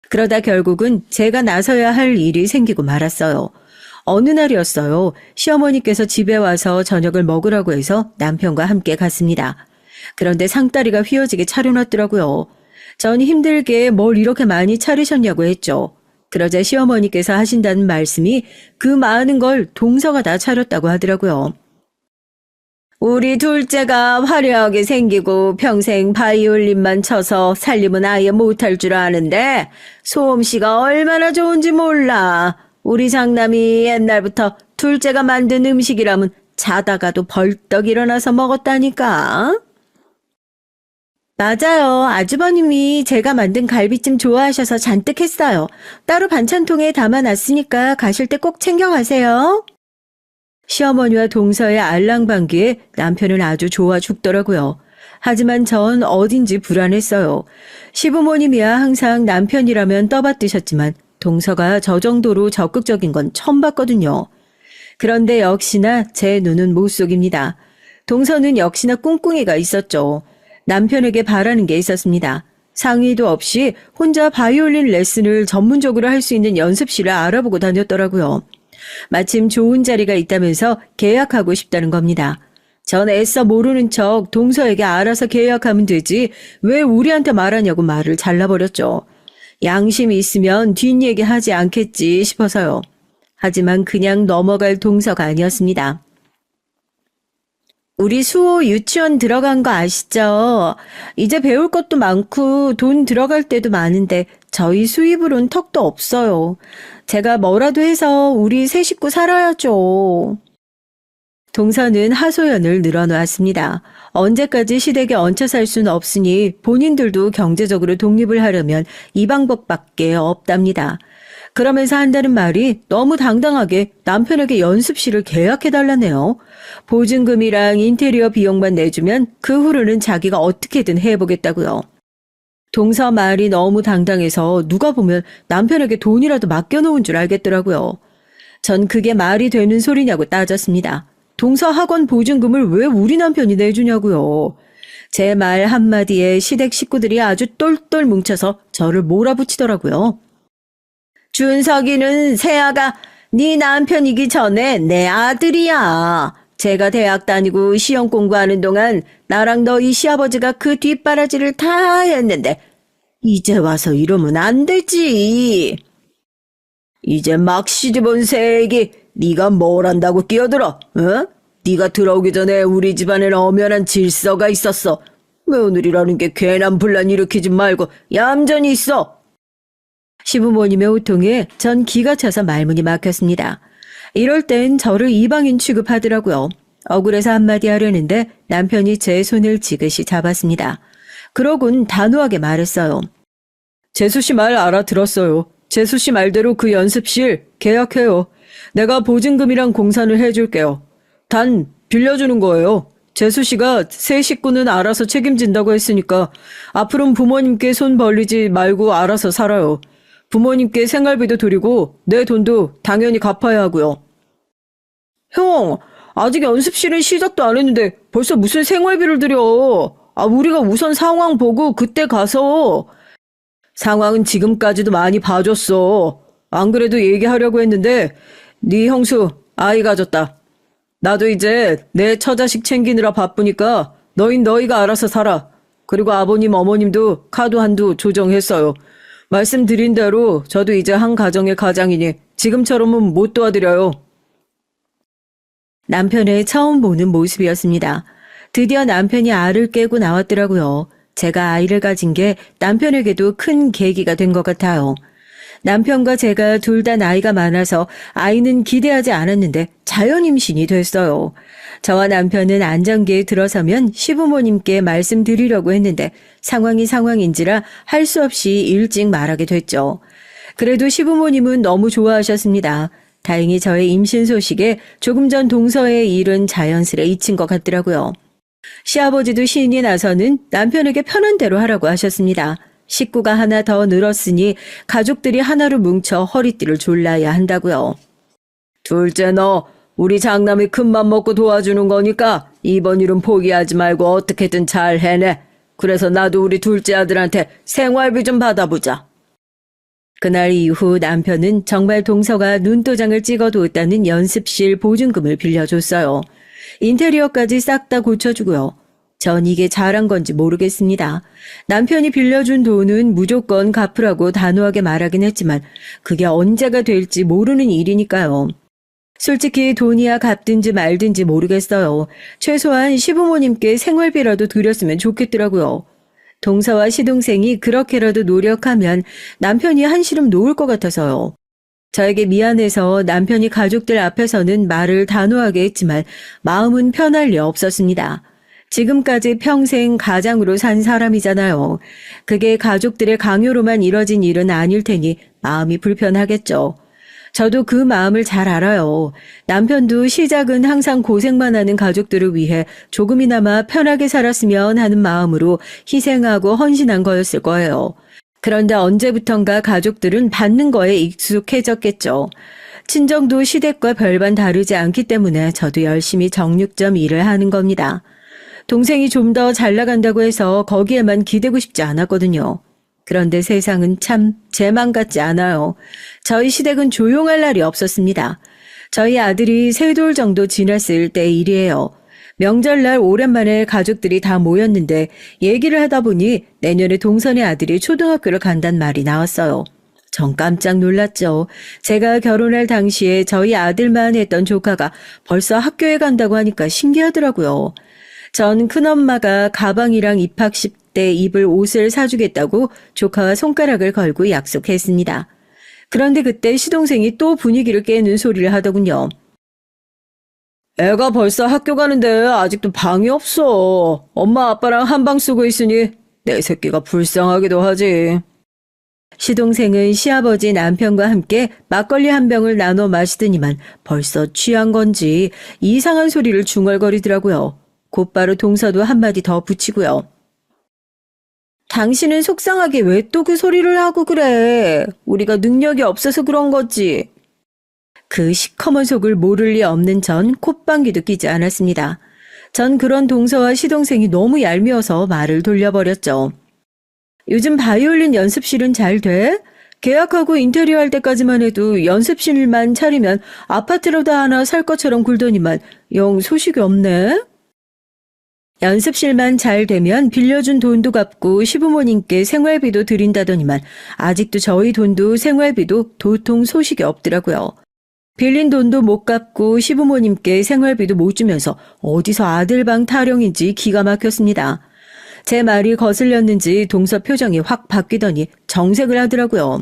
그러다 결국은 제가 나서야 할 일이 생기고 말았어요. 어느 날이었어요. 시어머니께서 집에 와서 저녁을 먹으라고 해서 남편과 함께 갔습니다. 그런데 상다리가 휘어지게 차려놨더라고요. 전 힘들게 뭘 이렇게 많이 차리셨냐고 했죠. 그러자 시어머니께서 하신다는 말씀이 그 많은 걸 동서가 다 차렸다고 하더라고요. 우리 둘째가 화려하게 생기고 평생 바이올린만 쳐서 살림은 아예 못할 줄 아는데 소음씨가 얼마나 좋은지 몰라. 우리 장남이 옛날부터 둘째가 만든 음식이라면 자다가도 벌떡 일어나서 먹었다니까. 맞아요. 아주버님이 제가 만든 갈비찜 좋아하셔서 잔뜩 했어요. 따로 반찬통에 담아놨으니까 가실 때 꼭 챙겨가세요. 시어머니와 동서의 알랑방귀에 남편은 아주 좋아 죽더라고요. 하지만 전 어딘지 불안했어요. 시부모님이야 항상 남편이라면 떠받드셨지만 동서가 저 정도로 적극적인 건 처음 봤거든요. 그런데 역시나 제 눈은 못 속입니다. 동서는 역시나 꿍꿍이가 있었죠. 남편에게 바라는 게 있었습니다. 상의도 없이 혼자 바이올린 레슨을 전문적으로 할 수 있는 연습실을 알아보고 다녔더라고요. 마침 좋은 자리가 있다면서 계약하고 싶다는 겁니다. 전 애써 모르는 척 동서에게 알아서 계약하면 되지 왜 우리한테 말하냐고 말을 잘라버렸죠. 양심이 있으면 뒷얘기 하지 않겠지 싶어서요. 하지만 그냥 넘어갈 동서가 아니었습니다. 우리 수호 유치원 들어간 거 아시죠? 이제 배울 것도 많고 돈 들어갈 때도 많은데 저희 수입으론 턱도 없어요. 제가 뭐라도 해서 우리 세 식구 살아야죠. 동서는 하소연을 늘어놓았습니다. 언제까지 시댁에 얹혀 살 수는 없으니 본인들도 경제적으로 독립을 하려면 이 방법밖에 없답니다. 그러면서 한다는 말이 너무 당당하게 남편에게 연습실을 계약해달라네요. 보증금이랑 인테리어 비용만 내주면 그 후로는 자기가 어떻게든 해보겠다고요. 동서 말이 너무 당당해서 누가 보면 남편에게 돈이라도 맡겨놓은 줄 알겠더라고요. 전 그게 말이 되는 소리냐고 따졌습니다. 동서 학원 보증금을 왜 우리 남편이 내주냐고요. 제 말 한마디에 시댁 식구들이 아주 똘똘 뭉쳐서 저를 몰아붙이더라고요. 준석이는 세아가 네 남편이기 전에 내 아들이야. 제가 대학 다니고 시험 공부하는 동안 나랑 너희 시아버지가 그 뒷바라지를 다 했는데 이제 와서 이러면 안 되지. 이제 막 시집온 새애기 네가 뭘 한다고 끼어들어? 어? 네가 들어오기 전에 우리 집안에는 엄연한 질서가 있었어. 며느리라는 게 괜한 분란 일으키지 말고 얌전히 있어. 시부모님의 호통에 전 기가 차서 말문이 막혔습니다. 이럴 땐 저를 이방인 취급하더라고요. 억울해서 한마디 하려는데 남편이 제 손을 지그시 잡았습니다. 그러곤 단호하게 말했어요. 재수 씨 말 알아들었어요. 재수 씨 말대로 그 연습실 계약해요. 내가 보증금이랑 공사를 해줄게요. 단 빌려주는 거예요. 재수 씨가 새 식구는 알아서 책임진다고 했으니까 앞으로는 부모님께 손 벌리지 말고 알아서 살아요. 부모님께 생활비도 드리고 내 돈도 당연히 갚아야 하고요. 형, 아직 연습실은 시작도 안 했는데 벌써 무슨 생활비를 드려. 우리가 우선 상황 보고 그때 가서. 상황은 지금까지도 많이 봐줬어. 안 그래도 얘기하려고 했는데 네 형수 아이 가졌다. 나도 이제 내 처자식 챙기느라 바쁘니까 너희가 알아서 살아. 그리고 아버님 어머님도 카드 한도 조정했어요. 말씀드린 대로 저도 이제 한 가정의 가장이니 지금처럼은 못 도와드려요. 남편의 처음 보는 모습이었습니다. 드디어 남편이 알을 깨고 나왔더라고요. 제가 아이를 가진 게 남편에게도 큰 계기가 된 것 같아요. 남편과 제가 둘 다 나이가 많아서 아이는 기대하지 않았는데 자연 임신이 됐어요. 저와 남편은 안정기에 들어서면 시부모님께 말씀드리려고 했는데 상황이 상황인지라 할 수 없이 일찍 말하게 됐죠. 그래도 시부모님은 너무 좋아하셨습니다. 다행히 저의 임신 소식에 조금 전 동서의 일은 자연스레 잊힌 것 같더라고요. 시아버지도 신이 나서는 남편에게 편한 대로 하라고 하셨습니다. 식구가 하나 더 늘었으니 가족들이 하나로 뭉쳐 허리띠를 졸라야 한다고요. 둘째 너 우리 장남이 큰맘 먹고 도와주는 거니까 이번 일은 포기하지 말고 어떻게든 잘 해내. 그래서 나도 우리 둘째 아들한테 생활비 좀 받아보자. 그날 이후 남편은 정말 동서가 눈도장을 찍어두었다는 연습실 보증금을 빌려줬어요. 인테리어까지 싹 다 고쳐주고요. 전 이게 잘한 건지 모르겠습니다. 남편이 빌려준 돈은 무조건 갚으라고 단호하게 말하긴 했지만 그게 언제가 될지 모르는 일이니까요. 솔직히 돈이야 갚든지 말든지 모르겠어요. 최소한 시부모님께 생활비라도 드렸으면 좋겠더라고요. 동서와 시동생이 그렇게라도 노력하면 남편이 한시름 놓을 것 같아서요. 저에게 미안해서 남편이 가족들 앞에서는 말을 단호하게 했지만 마음은 편할 리 없었습니다. 지금까지 평생 가장으로 산 사람이잖아요. 그게 가족들의 강요로만 이뤄진 일은 아닐 테니 마음이 불편하겠죠. 저도 그 마음을 잘 알아요. 남편도 시작은 항상 고생만 하는 가족들을 위해 조금이나마 편하게 살았으면 하는 마음으로 희생하고 헌신한 거였을 거예요. 그런데 언제부턴가 가족들은 받는 거에 익숙해졌겠죠. 친정도 시댁과 별반 다르지 않기 때문에 저도 열심히 정육점 일을 하는 겁니다. 동생이 좀 더 잘 나간다고 해서 거기에만 기대고 싶지 않았거든요. 그런데 세상은 참 제 맘 같지 않아요. 저희 시댁은 조용할 날이 없었습니다. 저희 아들이 3돌 정도 지났을 때 일이에요. 명절날 오랜만에 가족들이 다 모였는데 얘기를 하다 보니 내년에 동선의 아들이 초등학교를 간단 말이 나왔어요. 전 깜짝 놀랐죠. 제가 결혼할 당시에 저희 아들만 했던 조카가 벌써 학교에 간다고 하니까 신기하더라고요. 전 큰엄마가 가방이랑 입학식 때 입을 옷을 사주겠다고 조카와 손가락을 걸고 약속했습니다. 그런데 그때 시동생이 또 분위기를 깨는 소리를 하더군요. 애가 벌써 학교 가는데 아직도 방이 없어. 엄마 아빠랑 한 방 쓰고 있으니 내 새끼가 불쌍하기도 하지. 시동생은 시아버지 남편과 함께 막걸리 한 병을 나눠 마시더니만 벌써 취한 건지 이상한 소리를 중얼거리더라고요. 곧바로 동서도 한마디 더 붙이고요. 당신은 속상하게 왜 또 그 소리를 하고 그래? 우리가 능력이 없어서 그런 거지. 그 시커먼 속을 모를 리 없는 전 콧방귀도 끼지 않았습니다. 전 그런 동서와 시동생이 너무 얄미워서 말을 돌려버렸죠. 요즘 바이올린 연습실은 잘 돼? 계약하고 인테리어 할 때까지만 해도 연습실만 차리면 아파트라도 하나 살 것처럼 굴더니만 영 소식이 없네? 연습실만 잘 되면 빌려준 돈도 갚고 시부모님께 생활비도 드린다더니만 아직도 저희 돈도 생활비도 도통 소식이 없더라고요. 빌린 돈도 못 갚고 시부모님께 생활비도 못 주면서 어디서 아들방 타령인지 기가 막혔습니다. 제 말이 거슬렸는지 동서 표정이 확 바뀌더니 정색을 하더라고요.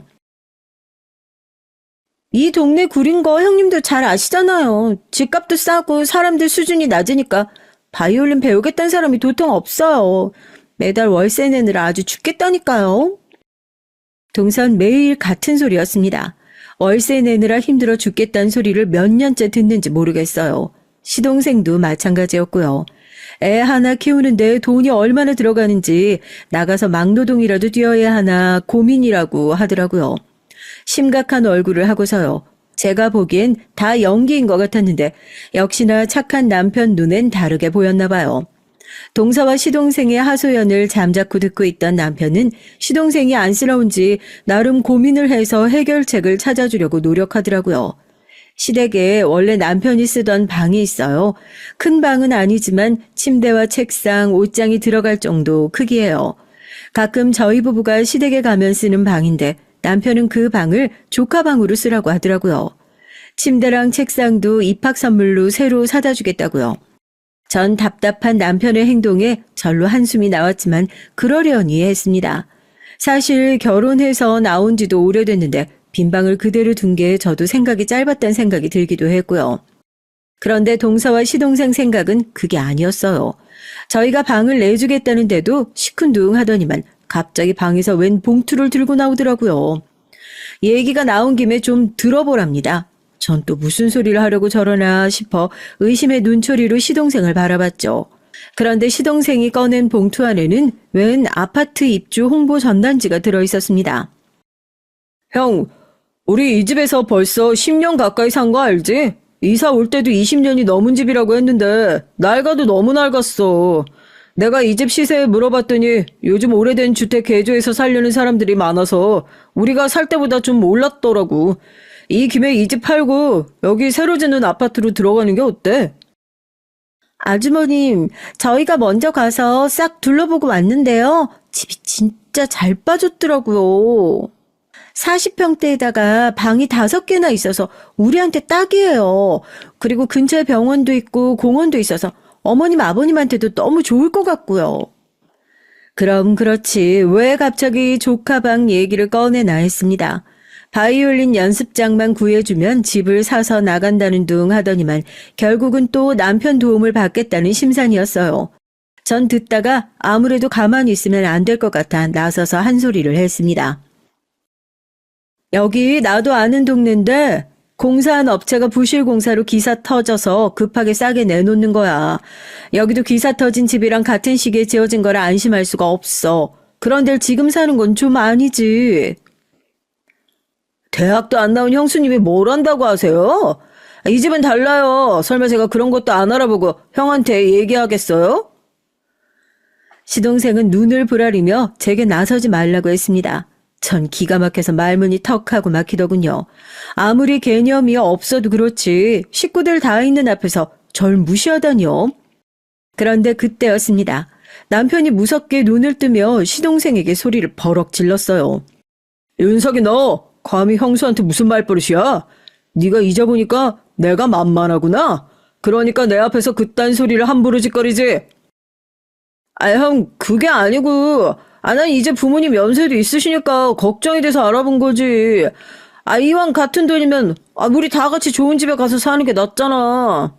이 동네 구린 거 형님도 잘 아시잖아요. 집값도 싸고 사람들 수준이 낮으니까 바이올린 배우겠다는 사람이 도통 없어요. 매달 월세 내느라 아주 죽겠다니까요. 동선 매일 같은 소리였습니다. 월세 내느라 힘들어 죽겠다는 소리를 몇 년째 듣는지 모르겠어요. 시동생도 마찬가지였고요. 애 하나 키우는데 돈이 얼마나 들어가는지 나가서 막노동이라도 뛰어야 하나 고민이라고 하더라고요. 심각한 얼굴을 하고서요. 제가 보기엔 다 연기인 것 같았는데 역시나 착한 남편 눈엔 다르게 보였나 봐요. 동서와 시동생의 하소연을 잠자코 듣고 있던 남편은 시동생이 안쓰러운지 나름 고민을 해서 해결책을 찾아주려고 노력하더라고요. 시댁에 원래 남편이 쓰던 방이 있어요. 큰 방은 아니지만 침대와 책상, 옷장이 들어갈 정도 크기예요. 가끔 저희 부부가 시댁에 가면 쓰는 방인데 남편은 그 방을 조카방으로 쓰라고 하더라고요. 침대랑 책상도 입학 선물로 새로 사다 주겠다고요. 전 답답한 남편의 행동에 절로 한숨이 나왔지만 그러려니 했습니다. 사실 결혼해서 나온 지도 오래됐는데 빈방을 그대로 둔 게 저도 생각이 짧았다는 생각이 들기도 했고요. 그런데 동서와 시동생 생각은 그게 아니었어요. 저희가 방을 내주겠다는데도 시큰둥하더니만 갑자기 방에서 웬 봉투를 들고 나오더라고요. 얘기가 나온 김에 좀 들어보랍니다. 전 또 무슨 소리를 하려고 저러나 싶어 의심의 눈초리로 시동생을 바라봤죠. 그런데 시동생이 꺼낸 봉투 안에는 웬 아파트 입주 홍보 전단지가 들어있었습니다. 형, 우리 이 집에서 벌써 10년 가까이 산 거 알지? 이사 올 때도 20년이 넘은 집이라고 했는데 낡아도 너무 낡았어. 내가 이 집 시세 물어봤더니 요즘 오래된 주택 개조해서 살려는 사람들이 많아서 우리가 살 때보다 좀 올랐더라고. 이 김에 이 집 팔고 여기 새로 짓는 아파트로 들어가는 게 어때? 아주머님, 저희가 먼저 가서 싹 둘러보고 왔는데요. 집이 진짜 잘 빠졌더라고요. 40평대에다가 방이 5개나 있어서 우리한테 딱이에요. 그리고 근처에 병원도 있고 공원도 있어서 어머님 아버님한테도 너무 좋을 것 같고요. 그럼 그렇지 왜 갑자기 조카방 얘기를 꺼내나 했습니다. 바이올린 연습장만 구해주면 집을 사서 나간다는 둥 하더니만 결국은 또 남편 도움을 받겠다는 심산이었어요. 전 듣다가 아무래도 가만히 있으면 안 될 것 같아 나서서 한 소리를 했습니다. 여기 나도 아는 동네인데 공사한 업체가 부실 공사로 기사 터져서 급하게 싸게 내놓는 거야. 여기도 기사 터진 집이랑 같은 시기에 지어진 거라 안심할 수가 없어. 그런 데를 지금 사는 건 좀 아니지. 대학도 안 나온 형수님이 뭘 안다고 하세요? 이 집은 달라요. 설마 제가 그런 것도 안 알아보고 형한테 얘기하겠어요? 시동생은 눈을 부라리며 제게 나서지 말라고 했습니다. 전 기가 막혀서 말문이 턱하고 막히더군요. 아무리 개념이 없어도 그렇지 식구들 다 있는 앞에서 절 무시하다니요. 그런데 그때였습니다. 남편이 무섭게 눈을 뜨며 시동생에게 소리를 버럭 질렀어요. 윤석이 너 감히 형수한테 무슨 말버릇이야? 네가 잊어보니까 내가 만만하구나. 그러니까 내 앞에서 그딴 소리를 함부로 짓거리지. 아, 형, 그게 아니고, 난 이제 부모님 연세도 있으시니까 걱정이 돼서 알아본 거지. 이왕 같은 돈이면, 우리 다 같이 좋은 집에 가서 사는 게 낫잖아.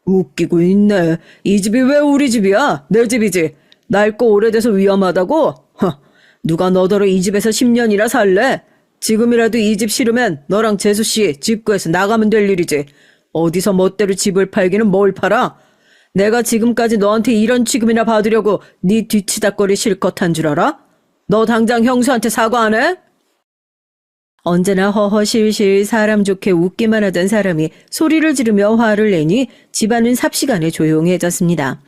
웃기고 있네. 이 집이 왜 우리 집이야? 내 집이지. 낡고 오래돼서 위험하다고? 누가 너더러 이 집에서 10년이나 살래? 지금이라도 이 집 싫으면 너랑 재수씨 집 구해서 나가면 될 일이지. 어디서 멋대로 집을 팔기는 뭘 팔아? 내가 지금까지 너한테 이런 취급이나 받으려고 네 뒤치다거리 실컷 한 줄 알아? 너 당장 형수한테 사과 안 해? 언제나 허허실실 사람 좋게 웃기만 하던 사람이 소리를 지르며 화를 내니 집안은 삽시간에 조용해졌습니다.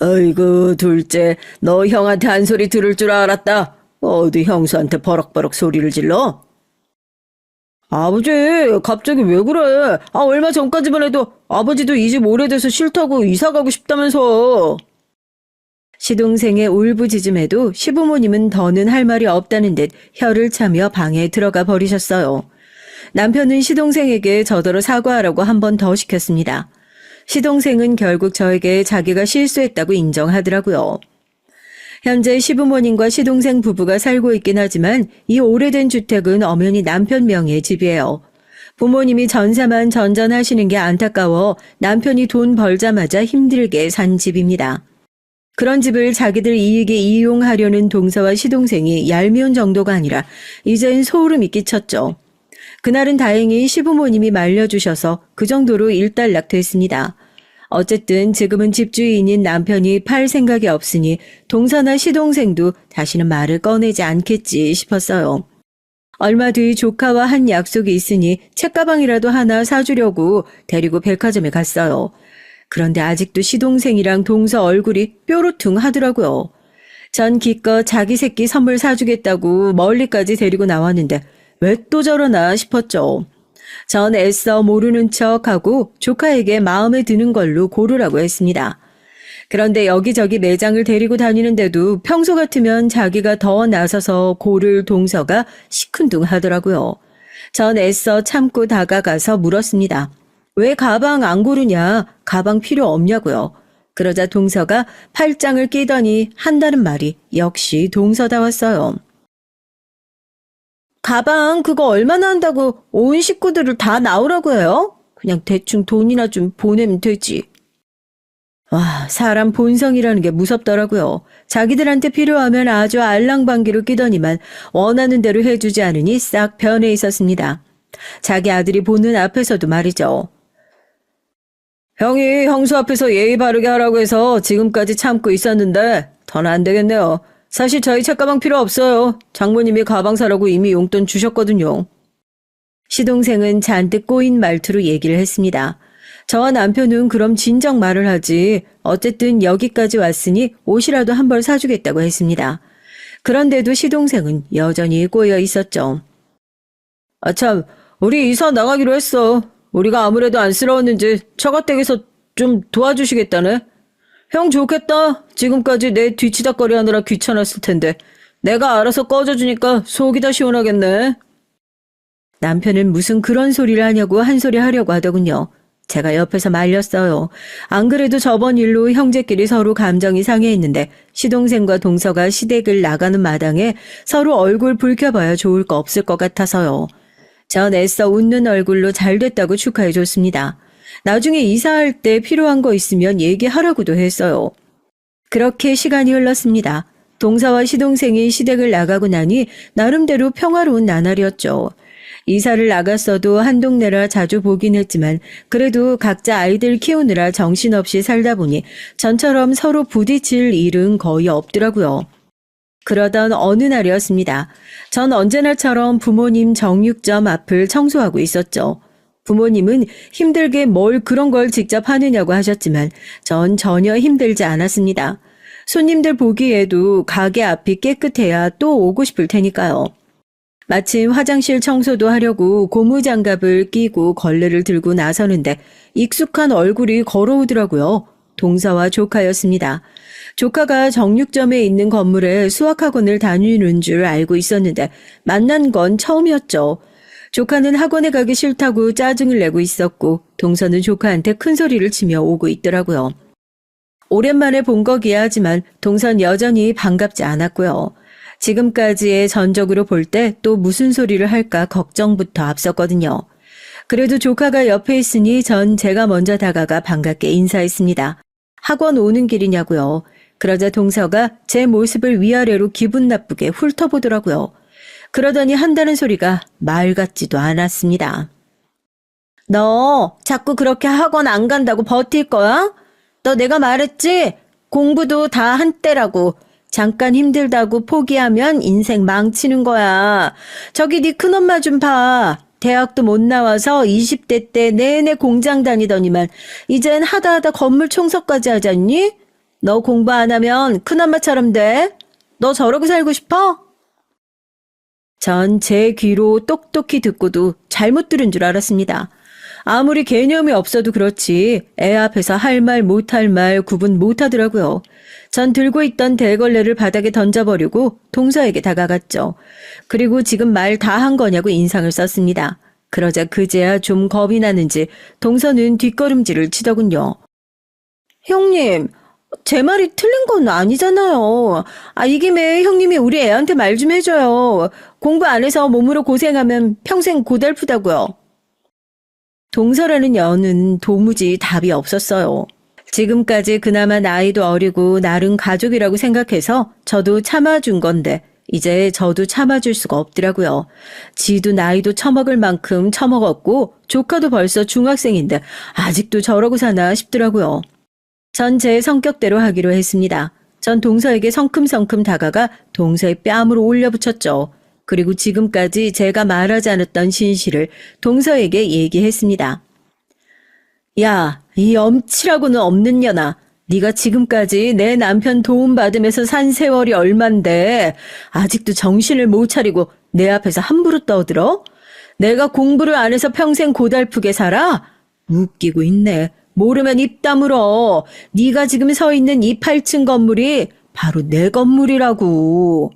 어이구, 둘째, 너 형한테 한 소리 들을 줄 알았다. 어디 형수한테 버럭버럭 소리를 질러? 아버지, 갑자기 왜 그래? 얼마 전까지만 해도 아버지도 이 집 오래돼서 싫다고 이사 가고 싶다면서. 시동생의 울부짖음에도 시부모님은 더는 할 말이 없다는 듯 혀를 차며 방에 들어가 버리셨어요. 남편은 시동생에게 저더러 사과하라고 한 번 더 시켰습니다. 시동생은 결국 저에게 자기가 실수했다고 인정하더라고요. 현재 시부모님과 시동생 부부가 살고 있긴 하지만 이 오래된 주택은 엄연히 남편 명의의 집이에요. 부모님이 전사만 전전하시는 게 안타까워 남편이 돈 벌자마자 힘들게 산 집입니다. 그런 집을 자기들 이익에 이용하려는 동서와 시동생이 얄미운 정도가 아니라 이젠 소름이 끼쳤죠. 그날은 다행히 시부모님이 말려주셔서 그 정도로 일단락 됐습니다. 어쨌든 지금은 집주인인 남편이 팔 생각이 없으니 동서나 시동생도 다시는 말을 꺼내지 않겠지 싶었어요. 얼마 뒤 조카와 한 약속이 있으니 책가방이라도 하나 사주려고 데리고 백화점에 갔어요. 그런데 아직도 시동생이랑 동서 얼굴이 뾰루퉁 하더라고요. 전 기껏 자기 새끼 선물 사주겠다고 멀리까지 데리고 나왔는데 왜 또 저러나 싶었죠. 전 애써 모르는 척하고 조카에게 마음에 드는 걸로 고르라고 했습니다. 그런데 여기저기 매장을 데리고 다니는데도 평소 같으면 자기가 더 나서서 고를 동서가 시큰둥하더라고요. 전 애써 참고 다가가서 물었습니다. 왜 가방 안 고르냐? 가방 필요 없냐고요. 그러자 동서가 팔짱을 끼더니 한다는 말이 역시 동서다웠어요. 가방 그거 얼마나 한다고 온 식구들을 다 나오라고 해요? 그냥 대충 돈이나 좀 보내면 되지. 와, 사람 본성이라는 게 무섭더라고요. 자기들한테 필요하면 아주 알랑방귀를 끼더니만 원하는 대로 해주지 않으니 싹 변해 있었습니다. 자기 아들이 보는 앞에서도 말이죠. 형이 형수 앞에서 예의 바르게 하라고 해서 지금까지 참고 있었는데 더는 안 되겠네요. 사실 저희 책가방 필요 없어요. 장모님이 가방 사라고 이미 용돈 주셨거든요. 시동생은 잔뜩 꼬인 말투로 얘기를 했습니다. 저와 남편은 그럼 진작 말을 하지. 어쨌든 여기까지 왔으니 옷이라도 한 벌 사주겠다고 했습니다. 그런데도 시동생은 여전히 꼬여 있었죠. 참, 우리 이사 나가기로 했어. 우리가 아무래도 안쓰러웠는지 처가댁에서 좀 도와주시겠다네. 형 좋겠다. 지금까지 내 뒤치다거리 하느라 귀찮았을 텐데 내가 알아서 꺼져주니까 속이 다 시원하겠네. 남편은 무슨 그런 소리를 하냐고 한 소리 하려고 하더군요. 제가 옆에서 말렸어요. 안 그래도 저번 일로 형제끼리 서로 감정이 상해있는데 시동생과 동서가 시댁을 나가는 마당에 서로 얼굴 붉혀봐야 좋을 거 없을 것 같아서요. 전 애써 웃는 얼굴로 잘 됐다고 축하해줬습니다. 나중에 이사할 때 필요한 거 있으면 얘기하라고도 했어요. 그렇게 시간이 흘렀습니다. 동서와 시동생이 시댁을 나가고 나니 나름대로 평화로운 나날이었죠. 이사를 나갔어도 한 동네라 자주 보긴 했지만 그래도 각자 아이들 키우느라 정신없이 살다 보니 전처럼 서로 부딪힐 일은 거의 없더라고요. 그러던 어느 날이었습니다. 전 언제나처럼 부모님 정육점 앞을 청소하고 있었죠. 부모님은 힘들게 뭘 그런 걸 직접 하느냐고 하셨지만 전 전혀 힘들지 않았습니다. 손님들 보기에도 가게 앞이 깨끗해야 또 오고 싶을 테니까요. 마침 화장실 청소도 하려고 고무장갑을 끼고 걸레를 들고 나서는데 익숙한 얼굴이 걸어오더라고요. 동서와 조카였습니다. 조카가 정육점에 있는 건물에 수학학원을 다니는 줄 알고 있었는데 만난 건 처음이었죠. 조카는 학원에 가기 싫다고 짜증을 내고 있었고 동서는 조카한테 큰 소리를 치며 오고 있더라고요. 오랜만에 본 거기야 하지만 동선 여전히 반갑지 않았고요. 지금까지의 전적으로 볼 때 또 무슨 소리를 할까 걱정부터 앞섰거든요. 그래도 조카가 옆에 있으니 전 제가 먼저 다가가 반갑게 인사했습니다. 학원 오는 길이냐고요. 그러자 동서가 제 모습을 위아래로 기분 나쁘게 훑어보더라고요. 그러더니 한다는 소리가 말 같지도 않았습니다. 너 자꾸 그렇게 학원 안 간다고 버틸 거야? 너 내가 말했지? 공부도 다 한때라고. 잠깐 힘들다고 포기하면 인생 망치는 거야. 저기 네 큰엄마 좀 봐. 대학도 못 나와서 20대 때 내내 공장 다니더니만 이젠 하다 건물 청소까지 하잖니? 너 공부 안 하면 큰엄마처럼 돼? 너 저러고 살고 싶어? 전 제 귀로 똑똑히 듣고도 잘못 들은 줄 알았습니다. 아무리 개념이 없어도 그렇지 애 앞에서 할 말 못할 말 구분 못하더라고요. 전 들고 있던 대걸레를 바닥에 던져버리고 동서에게 다가갔죠. 그리고 지금 말 다 한 거냐고 인상을 썼습니다. 그러자 그제야 좀 겁이 나는지 동서는 뒷걸음질을 치더군요. 형님, 제 말이 틀린 건 아니잖아요. 이 김에 형님이 우리 애한테 말 좀 해줘요. 공부 안 해서 몸으로 고생하면 평생 고달프다고요. 동서라는 여는 도무지 답이 없었어요. 지금까지 그나마 나이도 어리고 나름 가족이라고 생각해서 저도 참아준 건데 이제 저도 참아줄 수가 없더라고요. 지도 나이도 처먹을 만큼 처먹었고 조카도 벌써 중학생인데 아직도 저러고 사나 싶더라고요. 전 제 성격대로 하기로 했습니다. 전 동서에게 성큼성큼 다가가 동서의 뺨으로 올려붙였죠. 그리고 지금까지 제가 말하지 않았던 진실을 동서에게 얘기했습니다. 야, 이 엄치라고는 없는 년아. 네가 지금까지 내 남편 도움받으면서 산 세월이 얼만데 아직도 정신을 못 차리고 내 앞에서 함부로 떠들어? 내가 공부를 안 해서 평생 고달프게 살아? 웃기고 있네. 모르면 입 다물어. 네가 지금 서 있는 이 8층 건물이 바로 내 건물이라고.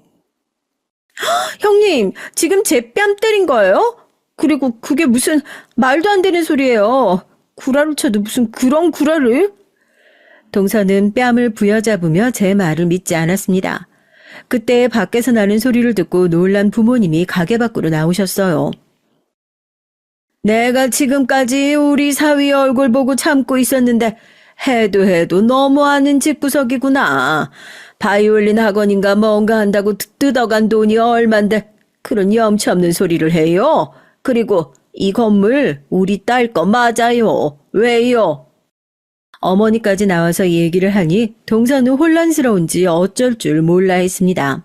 형님, 지금 제 뺨 때린 거예요? 그리고 그게 무슨 말도 안 되는 소리예요. 구라를 쳐도 무슨 그런 구라를? 동서는 뺨을 부여잡으며 제 말을 믿지 않았습니다. 그때 밖에서 나는 소리를 듣고 놀란 부모님이 가게 밖으로 나오셨어요. 내가 지금까지 우리 사위 얼굴 보고 참고 있었는데 해도 너무하는 집구석이구나. 바이올린 학원인가 뭔가 한다고 뜯어간 돈이 얼만데 그런 염치 없는 소리를 해요. 그리고 이 건물 우리 딸 거 맞아요. 왜요? 어머니까지 나와서 얘기를 하니 동서는 혼란스러운지 어쩔 줄 몰라 했습니다.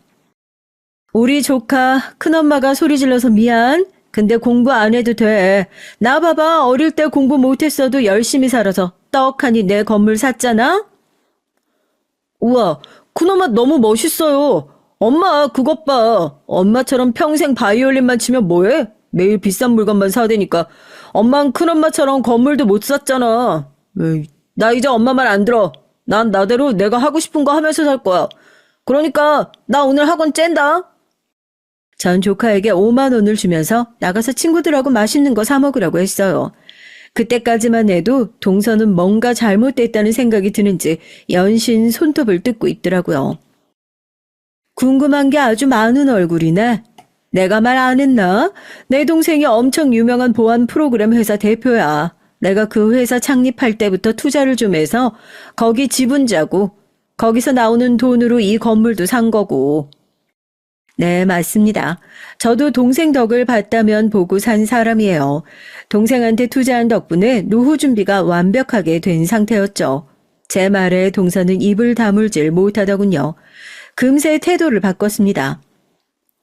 우리 조카 큰엄마가 소리 질러서 미안. 근데 공부 안 해도 돼. 나 봐봐. 어릴 때 공부 못했어도 열심히 살아서 떡하니 내 건물 샀잖아. 우와, 큰엄마 너무 멋있어요. 엄마 그것 봐. 엄마처럼 평생 바이올린만 치면 뭐해? 매일 비싼 물건만 사대니까. 엄만 큰엄마처럼 건물도 못 샀잖아. 에이, 나 이제 엄마 말 안 들어. 난 나대로 내가 하고 싶은 거 하면서 살 거야. 그러니까 나 오늘 학원 쨘다. 전 조카에게 5만 원을 주면서 나가서 친구들하고 맛있는 거 사 먹으라고 했어요. 그때까지만 해도 동서는 뭔가 잘못됐다는 생각이 드는지 연신 손톱을 뜯고 있더라고요. 궁금한 게 아주 많은 얼굴이네. 내가 말 안 했나? 내 동생이 엄청 유명한 보안 프로그램 회사 대표야. 내가 그 회사 창립할 때부터 투자를 좀 해서 거기 지분자고 거기서 나오는 돈으로 이 건물도 산 거고. 네, 맞습니다. 저도 동생 덕을 봤다면 보고 산 사람이에요. 동생한테 투자한 덕분에 노후 준비가 완벽하게 된 상태였죠. 제 말에 동서는 입을 다물질 못하더군요. 금세 태도를 바꿨습니다.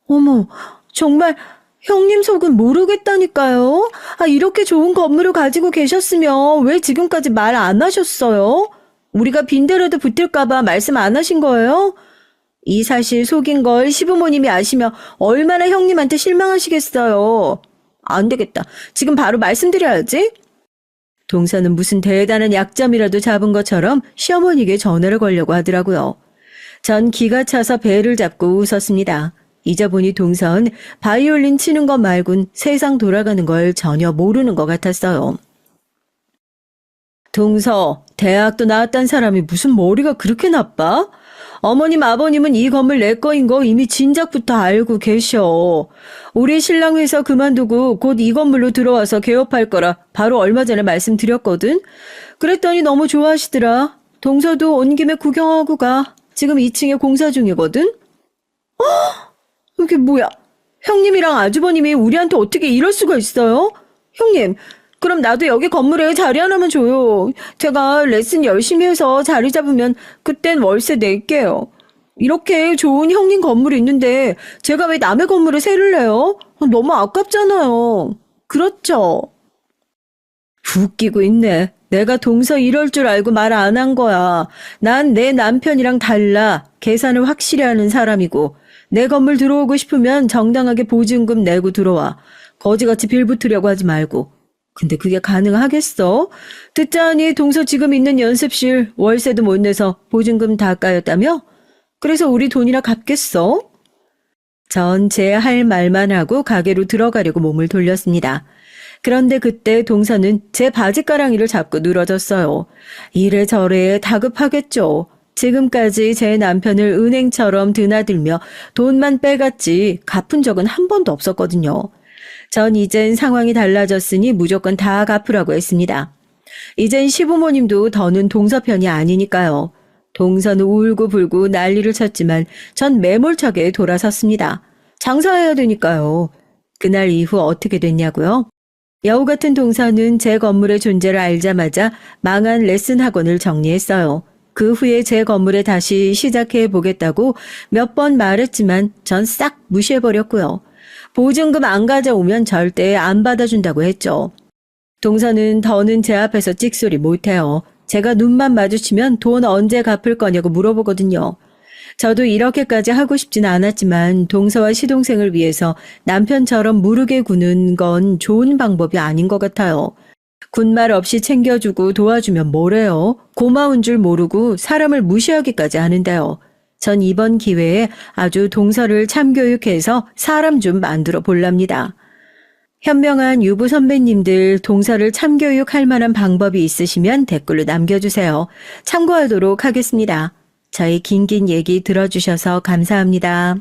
어머, 정말 형님 속은 모르겠다니까요. 이렇게 좋은 건물을 가지고 계셨으면 왜 지금까지 말 안 하셨어요? 우리가 빈대라도 붙을까봐 말씀 안 하신 거예요? 이 사실 속인 걸 시부모님이 아시면 얼마나 형님한테 실망하시겠어요. 안 되겠다. 지금 바로 말씀드려야지. 동서는 무슨 대단한 약점이라도 잡은 것처럼 시어머니에게 전화를 걸려고 하더라고요. 전 기가 차서 배를 잡고 웃었습니다. 잊어보니 동선 바이올린 치는 것 말곤 세상 돌아가는 걸 전혀 모르는 것 같았어요. 동서, 대학도 나왔단 사람이 무슨 머리가 그렇게 나빠? 어머님, 아버님은 이 건물 내 거인 거 이미 진작부터 알고 계셔. 우리 신랑 회사 그만두고 곧 이 건물로 들어와서 개업할 거라 바로 얼마 전에 말씀드렸거든. 그랬더니 너무 좋아하시더라. 동서도 온 김에 구경하고 가. 지금 2층에 공사 중이거든. 이게 뭐야? 형님이랑 아주버님이 우리한테 어떻게 이럴 수가 있어요? 형님, 그럼 나도 여기 건물에 자리 하나만 줘요. 제가 레슨 열심히 해서 자리 잡으면 그땐 월세 낼게요. 이렇게 좋은 형님 건물이 있는데 제가 왜 남의 건물에 세를 내요? 너무 아깝잖아요. 그렇죠? 웃기고 있네. 내가 동서 이럴 줄 알고 말 안 한 거야. 난 내 남편이랑 달라. 계산을 확실히 하는 사람이고 내 건물 들어오고 싶으면 정당하게 보증금 내고 들어와. 거지같이 빌붙으려고 하지 말고. 근데 그게 가능하겠어? 듣자하니 동서 지금 있는 연습실 월세도 못 내서 보증금 다 까였다며? 그래서 우리 돈이나 갚겠어? 전 제 할 말만 하고 가게로 들어가려고 몸을 돌렸습니다. 그런데 그때 동서는 제 바지가랑이를 잡고 늘어졌어요. 이래저래 다급하겠죠. 지금까지 제 남편을 은행처럼 드나들며 돈만 빼갔지 갚은 적은 한 번도 없었거든요. 전 이젠 상황이 달라졌으니 무조건 다 갚으라고 했습니다. 이젠 시부모님도 더는 동서 편이 아니니까요. 동서는 울고불고 난리를 쳤지만 전 매몰차게 돌아섰습니다. 장사해야 되니까요. 그날 이후 어떻게 됐냐고요? 여우 같은 동서는 제 건물의 존재를 알자마자 망한 레슨 학원을 정리했어요. 그 후에 제 건물에 다시 시작해 보겠다고 몇 번 말했지만 전 싹 무시해버렸고요. 보증금 안 가져오면 절대 안 받아준다고 했죠. 동서는 더는 제 앞에서 찍소리 못해요. 제가 눈만 마주치면 돈 언제 갚을 거냐고 물어보거든요. 저도 이렇게까지 하고 싶진 않았지만 동서와 시동생을 위해서 남편처럼 무르게 구는 건 좋은 방법이 아닌 것 같아요. 군말 없이 챙겨주고 도와주면 뭐래요? 고마운 줄 모르고 사람을 무시하기까지 하는데요. 전 이번 기회에 아주 동서를 참교육해서 사람 좀 만들어 볼랍니다. 현명한 유부 선배님들 동서를 참교육할 만한 방법이 있으시면 댓글로 남겨주세요. 참고하도록 하겠습니다. 저희 긴긴 얘기 들어주셔서 감사합니다.